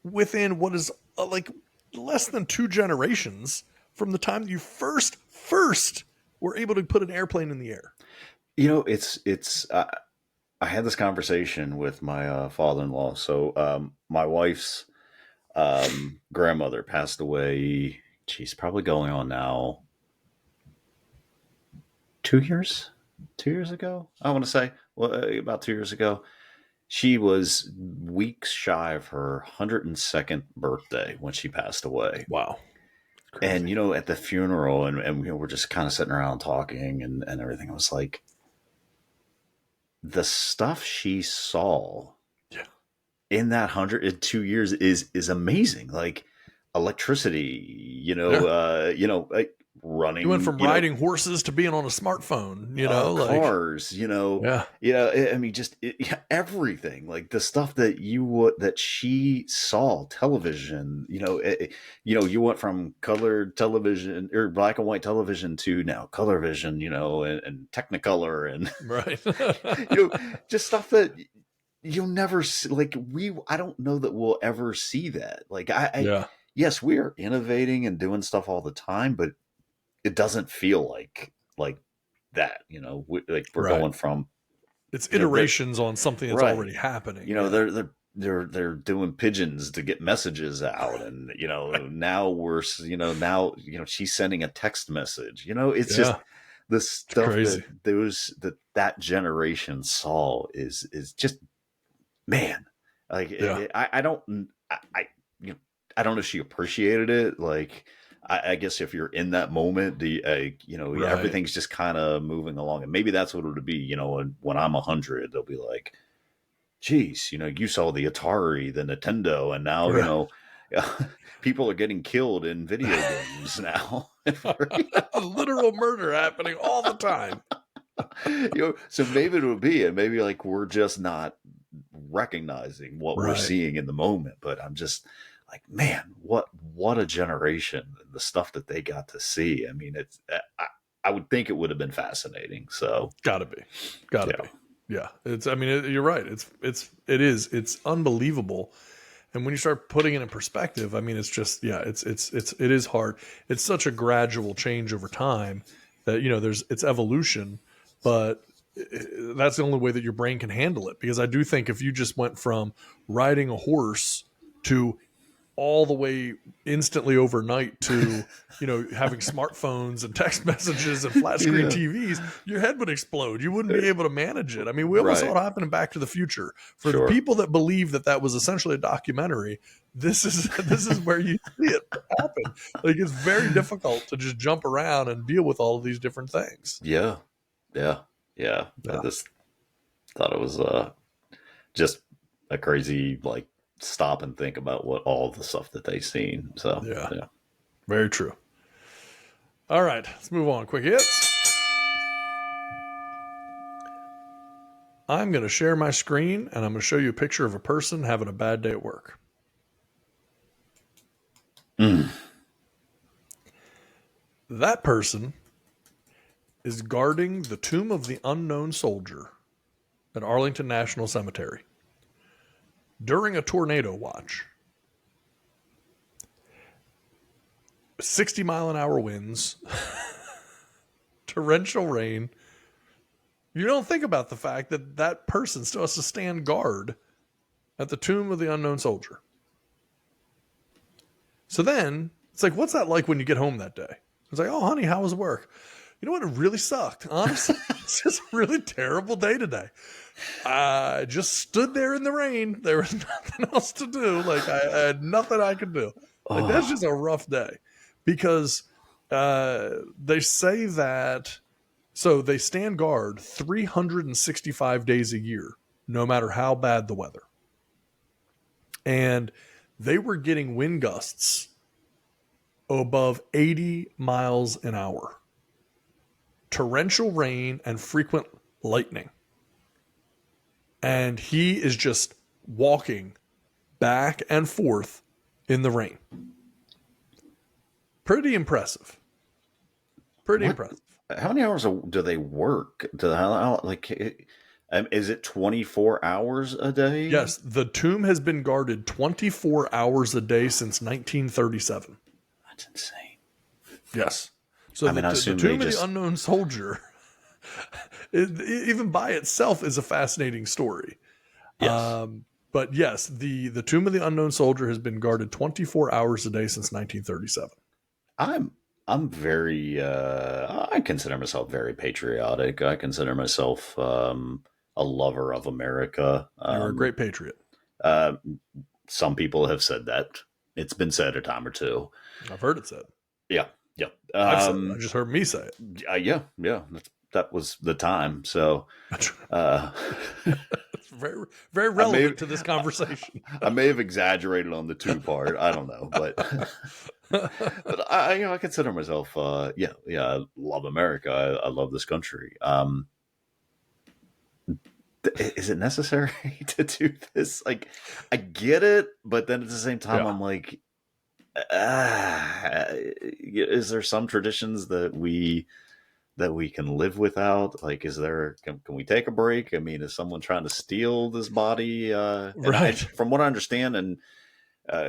within what is like less than 2 generations from the time that you first were able to put an airplane in the air. It's I had this conversation with my father-in-law. So my wife's grandmother passed away. She's probably going on now 2 years ago. I want to say about 2 years ago. She was weeks shy of her 102nd birthday when she passed away. Wow. And, at the funeral and we're just kind of sitting around talking and everything. I was like, the stuff she saw in that 102 years is amazing. Like electricity, running. You went from riding horses to being on a smartphone, cars, I mean, just everything, like the stuff that she saw, television, you went from colored television or black and white television to now color vision, and Technicolor and right. Just stuff that you'll never see. Like I don't know that we'll ever see that. Like yes, we are innovating and doing stuff all the time, but it doesn't feel like that, we're going from it's iterations on something that's already happening. They're doing pigeons to get messages out, and now she's sending a text message. It's just the stuff that generation saw is just, man. Like I don't know if she appreciated it. Like I guess if you're in that moment, everything's just kind of moving along, and maybe that's what it'll be. When I'm 100, they'll be like, "Geez, you saw the Atari, the Nintendo, and now people are getting killed in video games now." Literal murder happening all the time. So maybe it'll be, and maybe like we're just not recognizing what we're seeing in the moment. But I'm just like, man, what a generation, the stuff that they got to see. I mean, I would think it would have been fascinating. So gotta be. Yeah. You're right. It's unbelievable. And when you start putting it in perspective, I mean, it's just, it is hard. It's such a gradual change over time that, it's evolution, but that's the only way that your brain can handle it. Because I do think if you just went from riding a horse to all the way instantly overnight to, having smartphones and text messages and flat screen TVs, your head would explode. You wouldn't be able to manage it. I mean, we almost saw it happen in Back to the Future. For the people that believe that was essentially a documentary, this is where you see it happen. Like, it's very difficult to just jump around and deal with all of these different things. Yeah. I just thought it was just a crazy, like, stop and think about what all the stuff that they've seen. So yeah. Very true. All right, let's move on. Quick hits. I'm going to share my screen, and I'm going to show you a picture of a person having a bad day at work. That person is guarding the tomb of the unknown soldier at Arlington National Cemetery during a tornado watch. 60-mile-an-hour winds, torrential rain. You don't think about the fact that that person still has to stand guard at the tomb of the unknown soldier. So then, it's like, what's that like when you get home that day? It's like, oh, honey, how was work? You know what? It really sucked. Honestly, it's just a really terrible day today. I just stood there in the rain. There was nothing else to do. Like, I had nothing I could do. Like, that's just a rough day. Because they say that, so they stand guard 365 days a year, no matter how bad the weather. And they were getting wind gusts above 80 miles an hour, torrential rain, and frequent lightning. And he is just walking back and forth in the rain. Pretty impressive. Pretty impressive. How many hours do they work? Is it 24 hours a day? Yes, the tomb has been guarded 24 hours a day since 1937. That's insane. Yes. So the tomb of the unknown soldier, even by itself, is a fascinating story. Yes. But yes, the tomb of the unknown soldier has been guarded 24 hours a day since 1937. I'm very, I consider myself very patriotic. I consider myself a lover of America. You're a great patriot. Some people have said that. It's been said a time or two. I've heard it said. Yeah. I've said it. I just heard me say it. Yeah. That was the time. So, it's very, very relevant to this conversation. I may have exaggerated on the two part. I don't know, but I consider myself, I love America. I love this country. Is it necessary to do this? Like, I get it, but then at the same time, I'm like, is there some traditions that we can live without? Like, can we take a break? I mean, is someone trying to steal this body? Right. From what I understand, and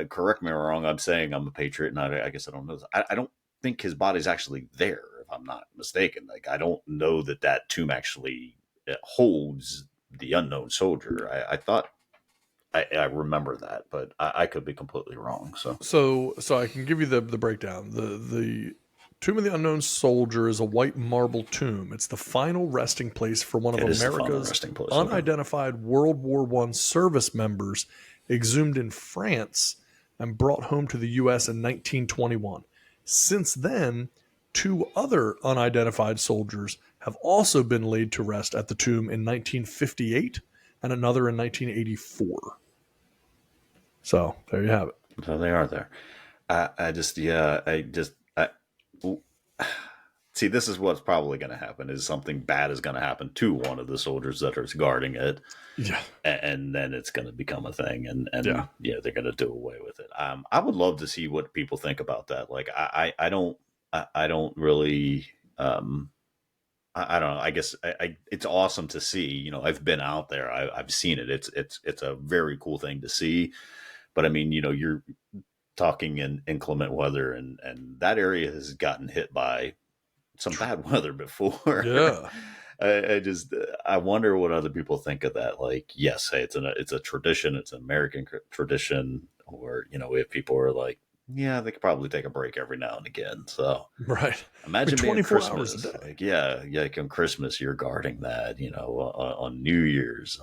correct me if I'm wrong, I'm saying I'm a patriot, and I guess I don't know this. I don't think his body's actually there, if I'm not mistaken. Like, I don't know that tomb actually holds the unknown soldier. I thought I remember that, but I could be completely wrong. So I can give you the breakdown. The Tomb of the Unknown Soldier is a white marble tomb. It's the final resting place for one of America's unidentified World War I service members exhumed in France and brought home to the U.S. in 1921. Since then, 2 other unidentified soldiers have also been laid to rest at the tomb in 1958 and another in 1984. So there you have it. So they are there. See, this is what's probably going to happen, is something bad is going to happen to one of the soldiers that are guarding it. Yeah. And then it's going to become a thing, and they're going to do away with it. I would love to see what people think about that. Like, I don't really, I don't know. I guess it's awesome to see. You know, I've been out there. I've seen it. It's a very cool thing to see. But I mean, you know, you're talking in inclement weather, and that area has gotten hit by some bad weather before. Yeah. I wonder what other people think of that. Like, yes, hey, it's a tradition. It's an American tradition. Or, you know, if people are like, yeah, they could probably take a break every now and again. So right. Imagine 24 being hours Christmas. a day. Like, like on Christmas, you're guarding that, you know, on New Year's,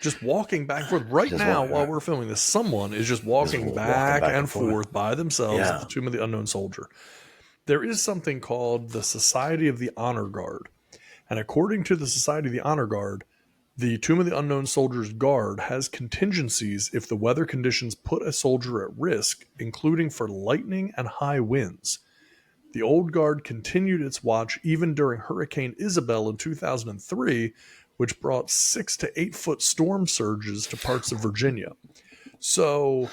just walking back and forth right now while we're filming this. Someone is just walking back and forth by themselves at the Tomb of the Unknown Soldier. There is something called the Society of the Honor Guard. And according to the Society of the Honor Guard, the Tomb of the Unknown Soldier's guard has contingencies if the weather conditions put a soldier at risk, including for lightning and high winds. The old guard continued its watch even during Hurricane Isabel in 2003, which brought 6 to 8 foot storm surges to parts of Virginia. So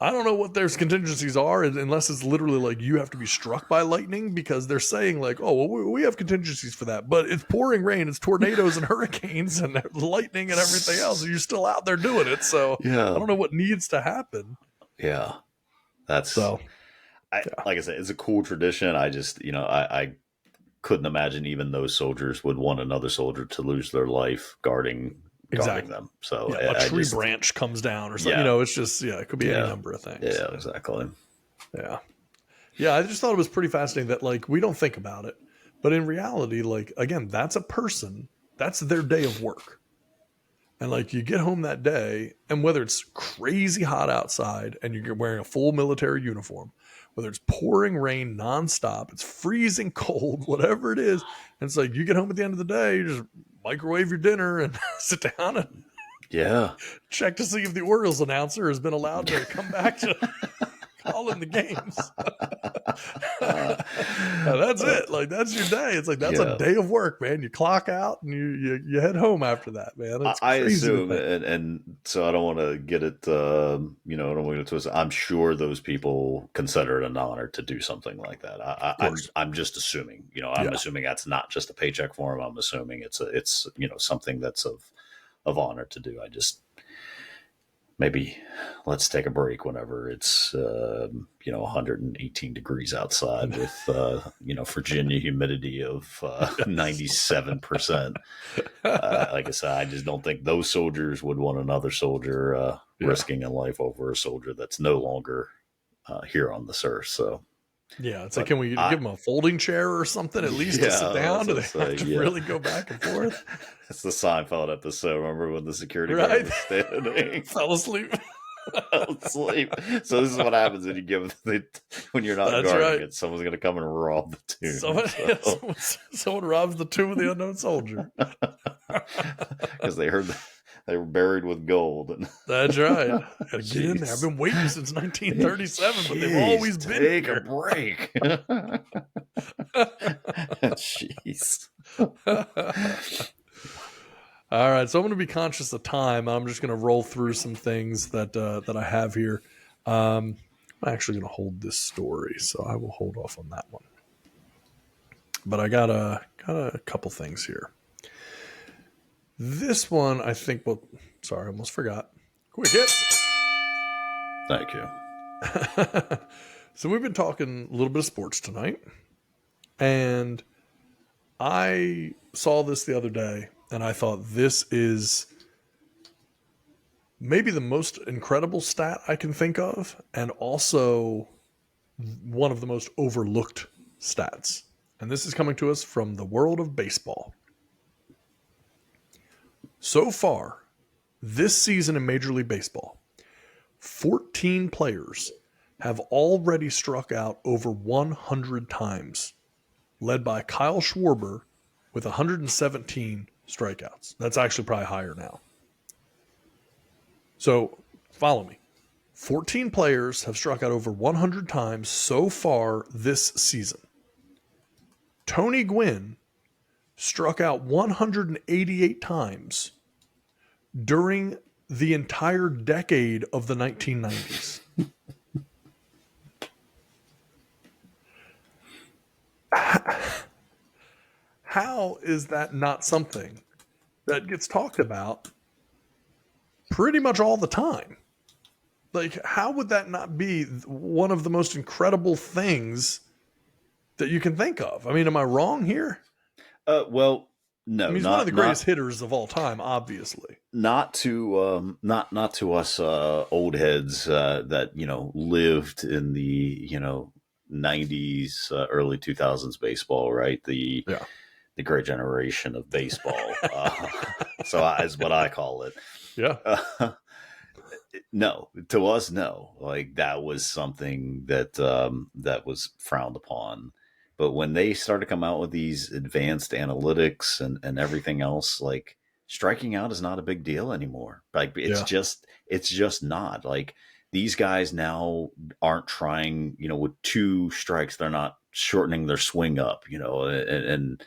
I don't know what their contingencies are unless it's literally like you have to be struck by lightning, because they're saying like, oh, well, we have contingencies for that. But it's pouring rain, it's tornadoes and hurricanes and lightning and everything else. And you're still out there doing it. So I don't know what needs to happen. Yeah. That's so. Like I said, it's a cool tradition. I just, I couldn't imagine even those soldiers would want another soldier to lose their life guarding them. So a tree branch comes down or something. It's just it could be any number of things. Yeah, exactly. Yeah. I just thought it was pretty fascinating that like we don't think about it, but in reality, like again, that's a person. That's their day of work. And like you get home that day, and whether it's crazy hot outside and you're wearing a full military uniform, whether it's pouring rain nonstop, it's freezing cold, whatever it is, and it's like you get home at the end of the day, you just microwave your dinner and sit down and check to see if the Orioles announcer has been allowed to come back to call in the games. That's it. Like that's your day. It's like that's a day of work, man. You clock out and you head home after that, man. I assume, and so I don't want to get it. I don't want to twist. I'm sure those people consider it an honor to do something like that. I'm just assuming. I'm assuming that's not just a paycheck for them. I'm assuming it's something that's of honor to do. I just. Maybe let's take a break whenever it's 118 degrees outside with Virginia humidity of 97%. Like I said, I just don't think those soldiers would want another soldier risking a life over a soldier that's no longer here on this earth. So. Yeah, it's like, can we give them a folding chair or something at least to sit down? Do they have to really go back and forth? It's the Seinfeld episode. Remember when the security guard was standing? Fell asleep. So this is what happens when you give when you're not guarding it. Someone's going to come and rob the tomb. Someone robs the tomb of the unknown soldier. Because they heard they were buried with gold. That's right. Gotta get in there. I've been waiting since 1937, but they've always been here. Take a break. Jeez. All right, so I'm going to be conscious of time. I'm just going to roll through some things that I have here. I'm actually going to hold this story, so I will hold off on that one. But I got a couple things here. This one, I think, sorry, I almost forgot. Quick hits. Thank you. So we've been talking a little bit of sports tonight, and I saw this the other day, and I thought this is maybe the most incredible stat I can think of, and also one of the most overlooked stats. And this is coming to us from the world of baseball. So far, this season in Major League Baseball, 14 players have already struck out over 100 times, led by Kyle Schwarber with 117 strikeouts. That's actually probably higher now. So, follow me. 14 players have struck out over 100 times so far this season. Tony Gwynn struck out 188 times during the entire decade of the 1990s. How is that not something that gets talked about pretty much all the time? Like, how would that not be one of the most incredible things that you can think of? I mean, am I wrong here? Well, no. I mean, he's one of the greatest hitters of all time, obviously. Not to us old heads that lived in the 90s, early 2000s baseball, right? The great generation of baseball. So is what I call it. Yeah. No, to us, no. Like that was something that that was frowned upon. But when they started to come out with these advanced analytics and everything else, like striking out is not a big deal anymore. Like it's just not. Like these guys now aren't trying, with 2 strikes, they're not shortening their swing up, and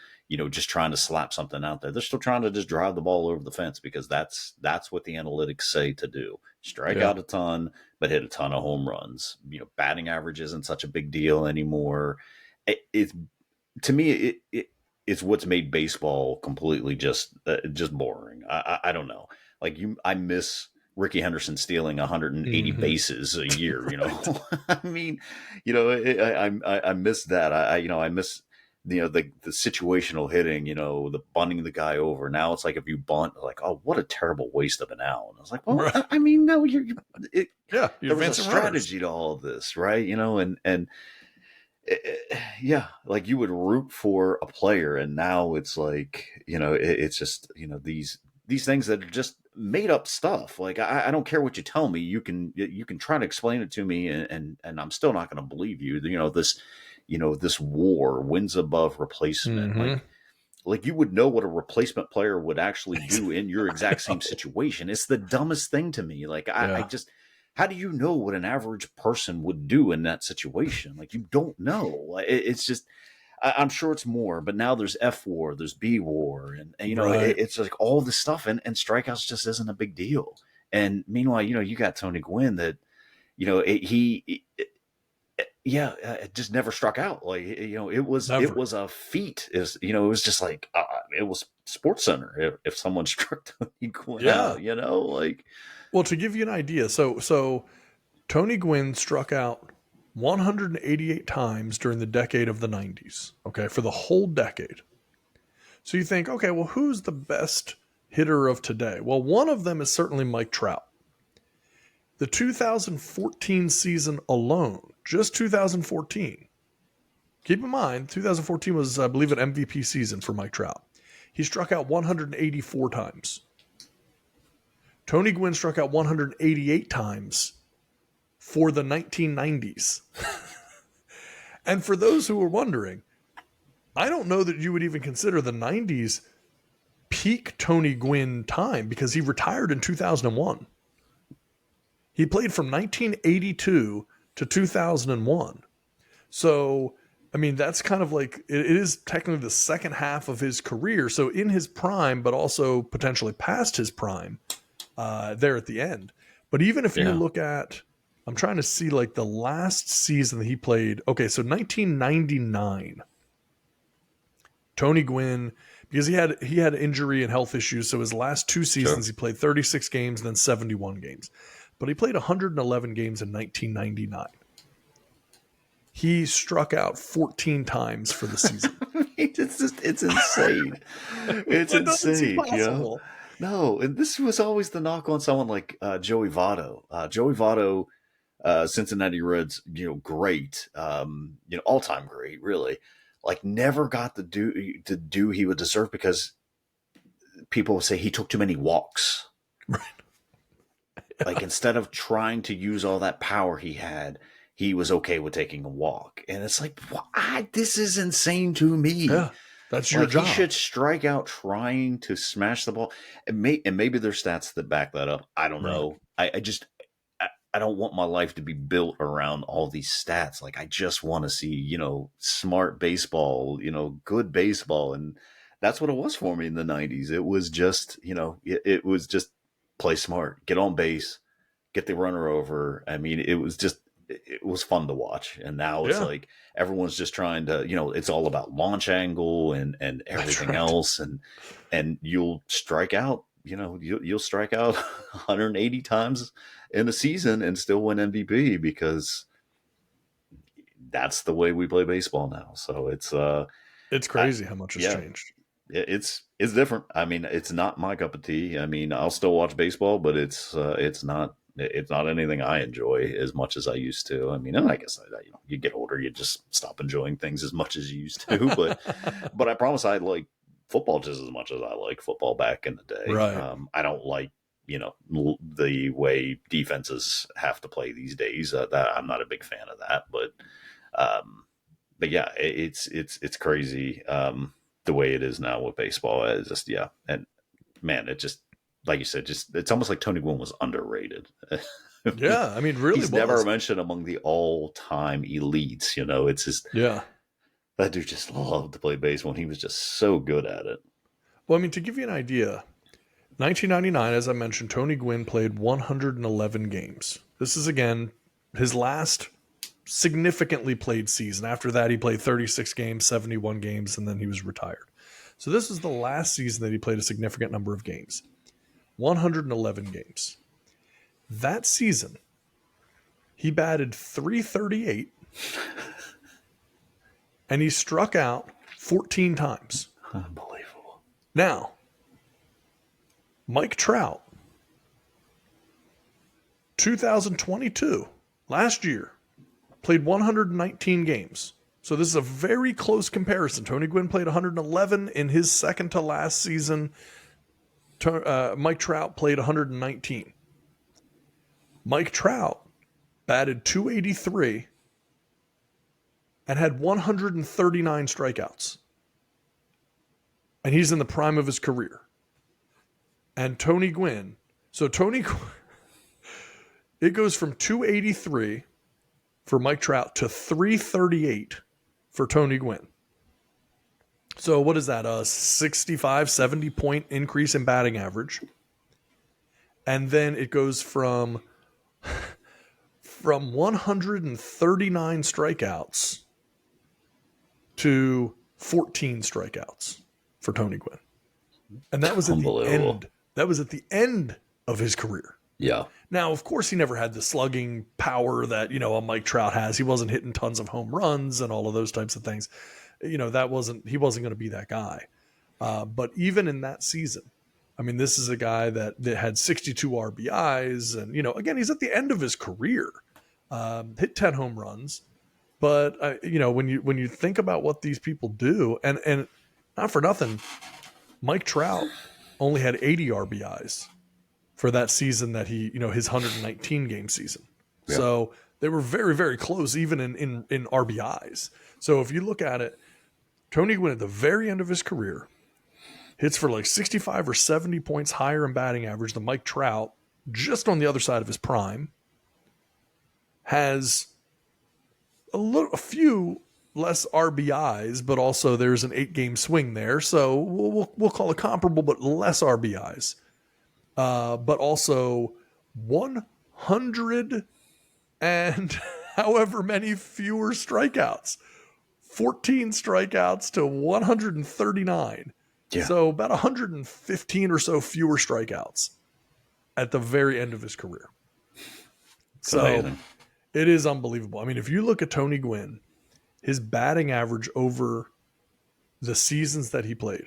just trying to slap something out there. They're still trying to just drive the ball over the fence because that's what the analytics say to do. Strike out a ton, but hit a ton of home runs. Batting average isn't such a big deal anymore. It's to me, it's what's made baseball completely just boring. I don't know. Like I miss Ricky Henderson stealing 180 bases a year. I mean, I miss that. I miss the situational hitting. The bunting the guy over. Now it's like if you bunt, like, oh, what a terrible waste of an out. And I was like, well, Right. I mean, no, there was a advancing strategy to all of this, right? And yeah, like you would root for a player, and now it's like it's just these things that are just made up stuff. Like I don't care what you tell me. You can try to explain it to me, and I'm still not going to believe you. This war, wins above replacement. Mm-hmm. Like you would know what a replacement player would actually do in your exact same situation. It's the dumbest thing to me. Like I just. How do you know what an average person would do in that situation? Like you don't know. It's just, I'm sure it's more, but now there's F war, there's B war, and Right. it's like all this stuff, and strikeouts just isn't a big deal. And meanwhile, you got Tony Gwynn that, it just never struck out. Like it was a feat. It was just like it was Sports Center if someone struck Tony Gwynn out. Well, to give you an idea, so Tony Gwynn struck out 188 times during the decade of the 90s, okay, for the whole decade. So you think, okay, well, who's the best hitter of today? Well, one of them is certainly Mike Trout. The 2014 season alone, just 2014, keep in mind, 2014 was, I believe, an MVP season for Mike Trout. He struck out 184 times. Tony Gwynn struck out 188 times for the 1990s. And for those who are wondering, I don't know that you would even consider the 90s peak Tony Gwynn time because he retired in 2001. He played from 1982 to 2001. So, I mean, that's kind of like, it is technically the second half of his career. So in his prime, but also potentially past his prime. There at the end. But even if you look at, I'm trying to see like the last season that he played. Okay, so 1999, Tony Gwynn, because he had injury and health issues. So his last two seasons, he played 36 games and then 71 games. But he played 111 games in 1999. He struck out 14 times for the season. It's insane. It's insane. No, and this was always the knock on someone like Joey Votto. Joey Votto, Cincinnati Reds, great, all-time great, really. Like never got the due he would deserve because people would say he took too many walks. Right. Like instead of trying to use all that power he had, he was okay with taking a walk. And it's like, this is insane to me. Yeah. That's your job. He should strike out trying to smash the ball. And maybe there's stats that back that up. I don't know. I don't want my life to be built around all these stats. Like I just want to see, smart baseball, good baseball. And that's what it was for me in the 90s. It was just, it was just play smart, get on base, get the runner over. I mean, it was fun to watch. And now it's like everyone's just trying to, it's all about launch angle and everything else. And you'll strike out, you'll strike out 180 times in a season and still win MVP because that's the way we play baseball now. So it's crazy how much has changed. It's different. I mean, it's not my cup of tea. I mean, I'll still watch baseball, but it's not anything I enjoy as much as I used to. I mean, and I guess you get older, you just stop enjoying things as much as you used to. But I promise I like football just as much as I like football back in the day. Right. I don't like the way defenses have to play these days. That I'm not a big fan of that. But yeah, it's crazy the way it is now with baseball. It's just and man, it just. Like you said, it's almost like Tony Gwynn was underrated. Yeah, I mean, really, he's never mentioned among the all-time elites. It's just That dude just loved to play baseball, and he was just so good at it. Well, I mean, to give you an idea, 1999, as I mentioned, Tony Gwynn played 111 games. This is, again, his last significantly played season. After that, he played 36 games, 71 games, and then he was retired. So this is the last season that he played a significant number of games. 111 games. That season, he batted .338, and he struck out 14 times. Unbelievable. Now, Mike Trout, 2022, last year, played 119 games. So this is a very close comparison. Tony Gwynn played 111 in his second to last season. Mike Trout played 119. Mike Trout batted .283 and had 139 strikeouts. And he's in the prime of his career. And Tony Gwynn, it goes from .283 for Mike Trout to .338 for Tony Gwynn. So what is that? A 65, 70 point increase in batting average. And then it goes from 139 strikeouts to 14 strikeouts for Tony Gwynn. And that was at the end. That was at the end of his career. Yeah. Now, of course, he never had the slugging power that, a Mike Trout has. He wasn't hitting tons of home runs and all of those types of things. He wasn't going to be that guy. But even in that season, I mean, this is a guy that had 62 RBIs and, again, he's at the end of his career, hit 10 home runs. But, when you think about what these people do, and not for nothing, Mike Trout only had 80 RBIs for that season that he, his 119 game season. Yeah. So they were very, very close, even in RBIs. So if you look at it, Tony Gwynn at the very end of his career hits for like 65 or 70 points higher in batting average than Mike Trout, just on the other side of his prime, has a few less RBIs, but also there's an 8-game swing there. So we'll call it comparable, but less RBIs. But also 100 and however many fewer strikeouts. 14 strikeouts to 139. Yeah. So about 115 or so fewer strikeouts at the very end of his career. So amazing. It is unbelievable. I mean, if you look at Tony Gwynn, his batting average over the seasons that he played,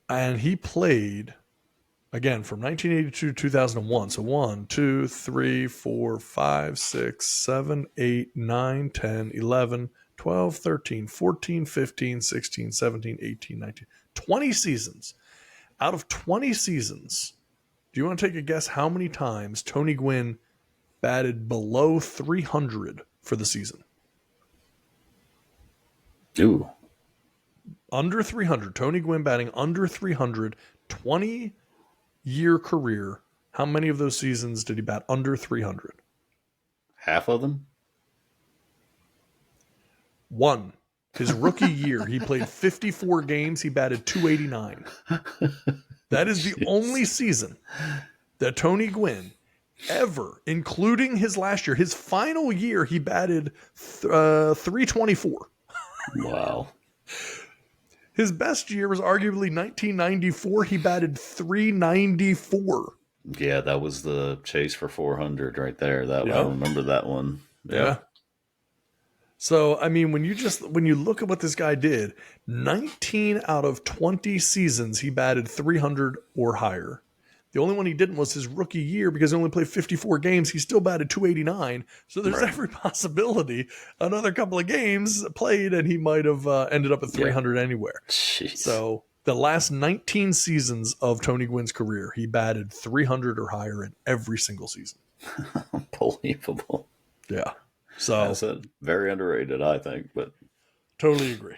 and he played, again, from 1982 to 2001. So 1, 2, 3, 4, 5, 6, 7, 8, 9, 10, 11, 12, 13, 14, 15, 16, 17, 18, 19, 20 seasons. Out of 20 seasons, do you want to take a guess how many times Tony Gwynn batted below 300 for the season? Ooh. Under 300. Tony Gwynn batting under 300, 20-year career. How many of those seasons did he bat under 300? Half of them? One. His rookie year, he played 54 games. He batted .289. That is the only season that Tony Gwynn ever, including his last year, his final year, he batted .324. Wow. His best year was arguably 1994. He batted .394. Yeah, that was the chase for 400 right there. I remember that one. Yeah. So, I mean, when you look at what this guy did, 19 out of 20 seasons, he batted 300 or higher. The only one he didn't was his rookie year because he only played 54 games. He still batted .289. So there's every possibility another couple of games played and he might have ended up at 300 anywhere. Jeez. So the last 19 seasons of Tony Gwynn's career, he batted 300 or higher in every single season. Unbelievable. Yeah. So that's very underrated, I think, but totally agree.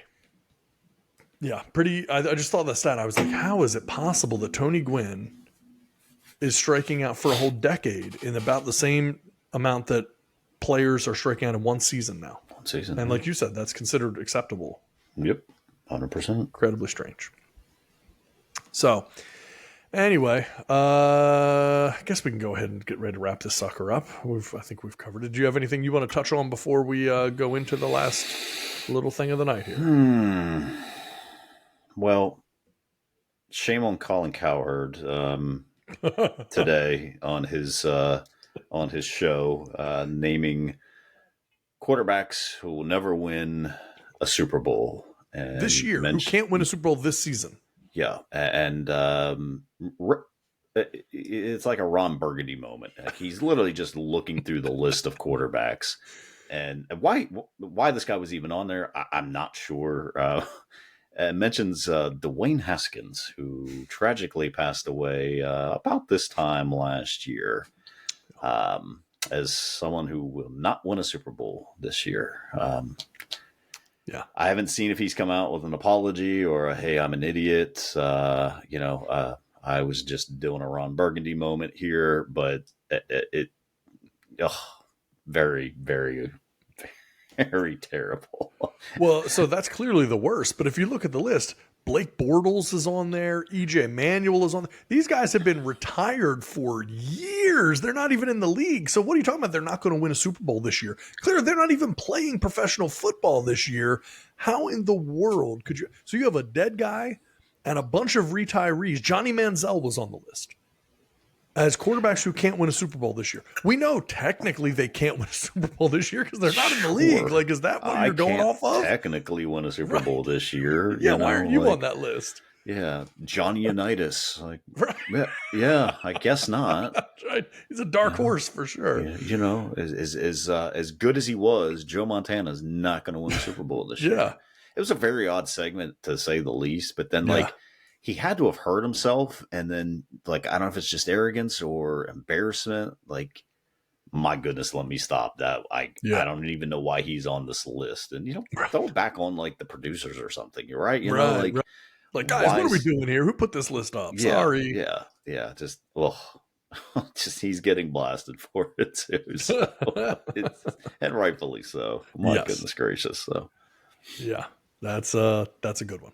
Yeah, I just thought that stat. I was like, how is it possible that Tony Gwynn is striking out for a whole decade in about the same amount that players are striking out in one season now? One season. And like you said, that's considered acceptable. Yep. 100%. Incredibly strange. So, anyway, I guess we can go ahead and get ready to wrap this sucker up. I think we've covered it. Do you have anything you want to touch on before we go into the last little thing of the night here? Well, shame on Colin Cowherd today on his show, naming quarterbacks who will never win a Super Bowl and This year, who can't win a Super Bowl this season. Yeah, and it's like a Ron Burgundy moment. Like he's literally just looking through the list of quarterbacks, and why this guy was even on there, I'm not sure. It mentions Dwayne Haskins, who tragically passed away about this time last year, as someone who will not win a Super Bowl this year. Yeah, I haven't seen if he's come out with an apology or hey, I'm an idiot. I was just doing a Ron Burgundy moment here, but very, very, very terrible. Well, so that's clearly the worst. But if you look at the list, Blake Bortles is on there. EJ Manuel is on there. These guys have been retired for years. They're not even in the league. So what are you talking about? They're not going to win a Super Bowl this year. Clearly, they're not even playing professional football this year. How in the world could you? So you have a dead guy and a bunch of retirees. Johnny Manziel was on the list as quarterbacks who can't win a Super Bowl this year. We know technically they can't win a Super Bowl this year because they're not in the league. Like, is that what you're going off of? Technically win a Super Bowl this year. Yeah, why aren't you on that list? Yeah, Johnny Unitas. Like, right. yeah, I guess not. That's right. He's a dark horse for sure. Yeah, as good as he was, Joe Montana's not going to win a Super Bowl this year. Yeah. It was a very odd segment to say the least, but then he had to have hurt himself, and then I don't know if it's just arrogance or embarrassment. Like, my goodness, let me stop that. I don't even know why he's on this list, and throw it back on the producers or something. You're right, right. Like, guys, what are we doing here? Who put this list up? Yeah, Sorry. Yeah. Just he's getting blasted for it too, so and rightfully so. My goodness gracious, so yeah. That's a good one.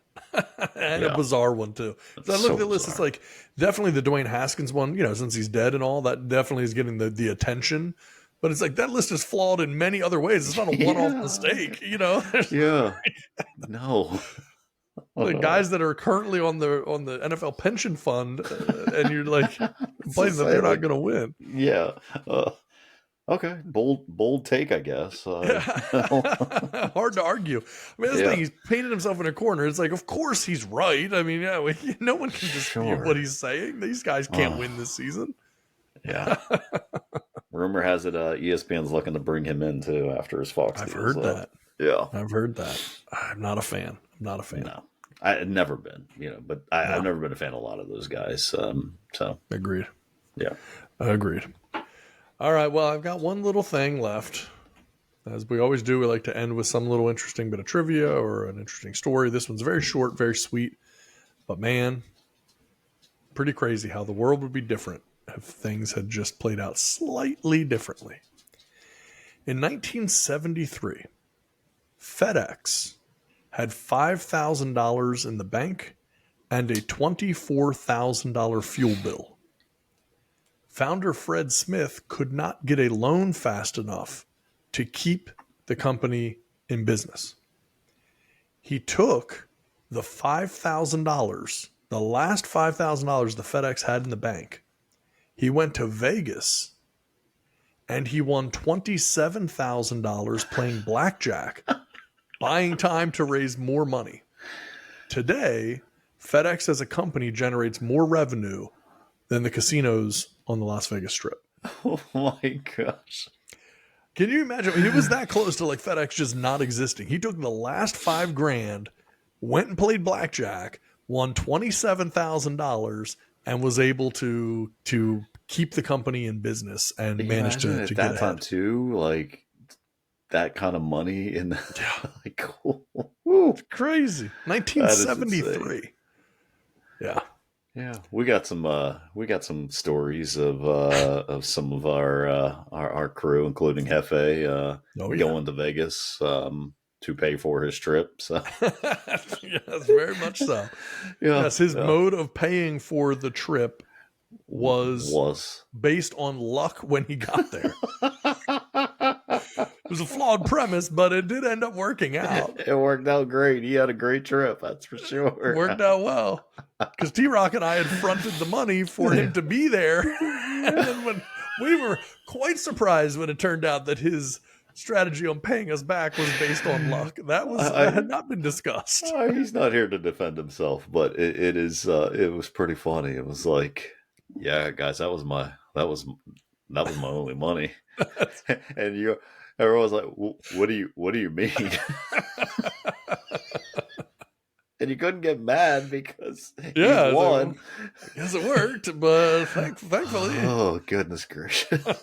And a bizarre one too. So I look at the list, it's like definitely the Dwayne Haskins one, since he's dead and all, that definitely is getting the attention. But it's like that list is flawed in many other ways. It's not a one-off mistake, Yeah. No. The guys that are currently on the NFL pension fund, and you're like complaining that they're not going to win. Yeah. Okay, bold take, I guess. Hard to argue. I mean, that's the thing. He's painted himself in a corner. It's like, of course he's right. I mean, no one can dispute what he's saying. These guys can't win this season. Yeah. Rumor has it ESPN's looking to bring him in too after his Fox deal. I've heard that. Yeah. I've heard that. I'm not a fan. No. I've never been, but I've never been a fan of a lot of those guys. So agreed. Yeah. Agreed. All right. Well, I've got one little thing left. As we always do, we like to end with some little interesting bit of trivia or an interesting story. This one's very short, very sweet, but man, pretty crazy how the world would be different if things had just played out slightly differently. In 1973, FedEx had $5,000 in the bank and a $24,000 fuel bill. Founder Fred Smith could not get a loan fast enough to keep the company in business. He took the $5,000, the last $5,000 the FedEx had in the bank. He went to Vegas and he won $27,000 playing blackjack, buying time to raise more money. Today, FedEx as a company generates more revenue than the casinos on the Las Vegas Strip. Oh my gosh. Can you imagine? He was that close to FedEx just not existing. He took the last $5,000, went and played blackjack, won $27,000, and was able to keep the company in business and managed to get that ahead. time too, that kind of money in crazy. 1973. Yeah. Yeah, we got some stories of some of our crew, including Hefe, Oh, yeah. going to Vegas to pay for his trip. So Yes, very much so. yeah, Yes, his yeah. mode of paying for the trip was was based on luck when he got there. It was a flawed premise, but it did end up working out. it worked out great. He had a great trip, that's for sure. Worked out well. Because T-Rock and I had fronted the money for him to be there. And then when we were quite surprised when it turned out that his strategy on paying us back was based on luck. That had not been discussed. He's not here to defend himself, but it was pretty funny. It was like, yeah, guys, that was my only money. And everyone was like, what do you mean? And you couldn't get mad because he won. Yes, it worked, but thankfully. Oh, goodness gracious.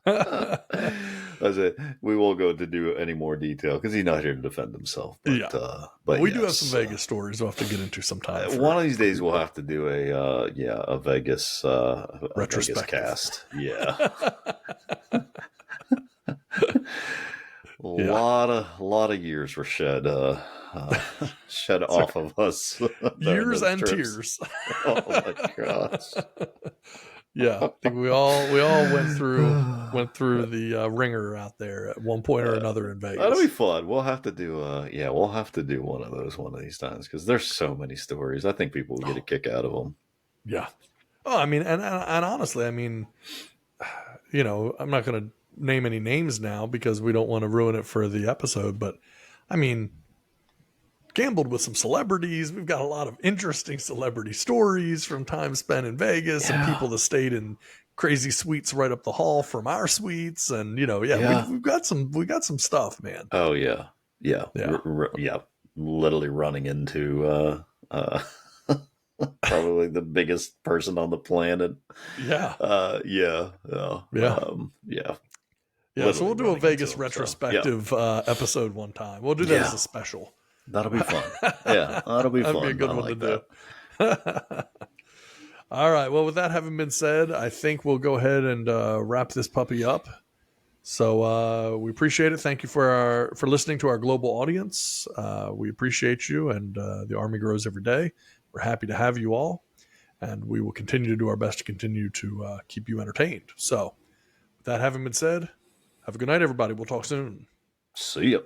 That's it. We won't go to do any more detail because he's not here to defend himself. But, but we do have some Vegas stories we'll have to get into sometime. One of these days we'll have to do a Vegas Vegas cast. Yeah. A lot of years were shed off of us. Years and tears. Oh my gosh. Yeah, I think we all went through the ringer out there at one point or another in Vegas. That'll be fun. We'll have to do one of those one of these times because there's so many stories. I think people will get a kick out of them. Yeah. Oh, I mean, and honestly, I mean, I'm not going to name any names now because we don't want to ruin it for the episode, but I mean, gambled with some celebrities. We've got a lot of interesting celebrity stories from time spent in Vegas and people that stayed in crazy suites right up the hall from our suites. And, we've got some stuff, man. Oh yeah. Yeah. Yeah. Literally running into, probably the biggest person on the planet. Yeah. Yeah. So we'll do a Vegas retrospective episode one time. We'll do that as a special. That'll be fun. Yeah, that'll be fun. That'd be a good one to do. All right. Well, with that having been said, I think we'll go ahead and wrap this puppy up. So we appreciate it. Thank you for listening to our global audience. We appreciate you, and the Army grows every day. We're happy to have you all, and we will continue to do our best to continue to keep you entertained. So with that having been said, have a good night, everybody. We'll talk soon. See ya.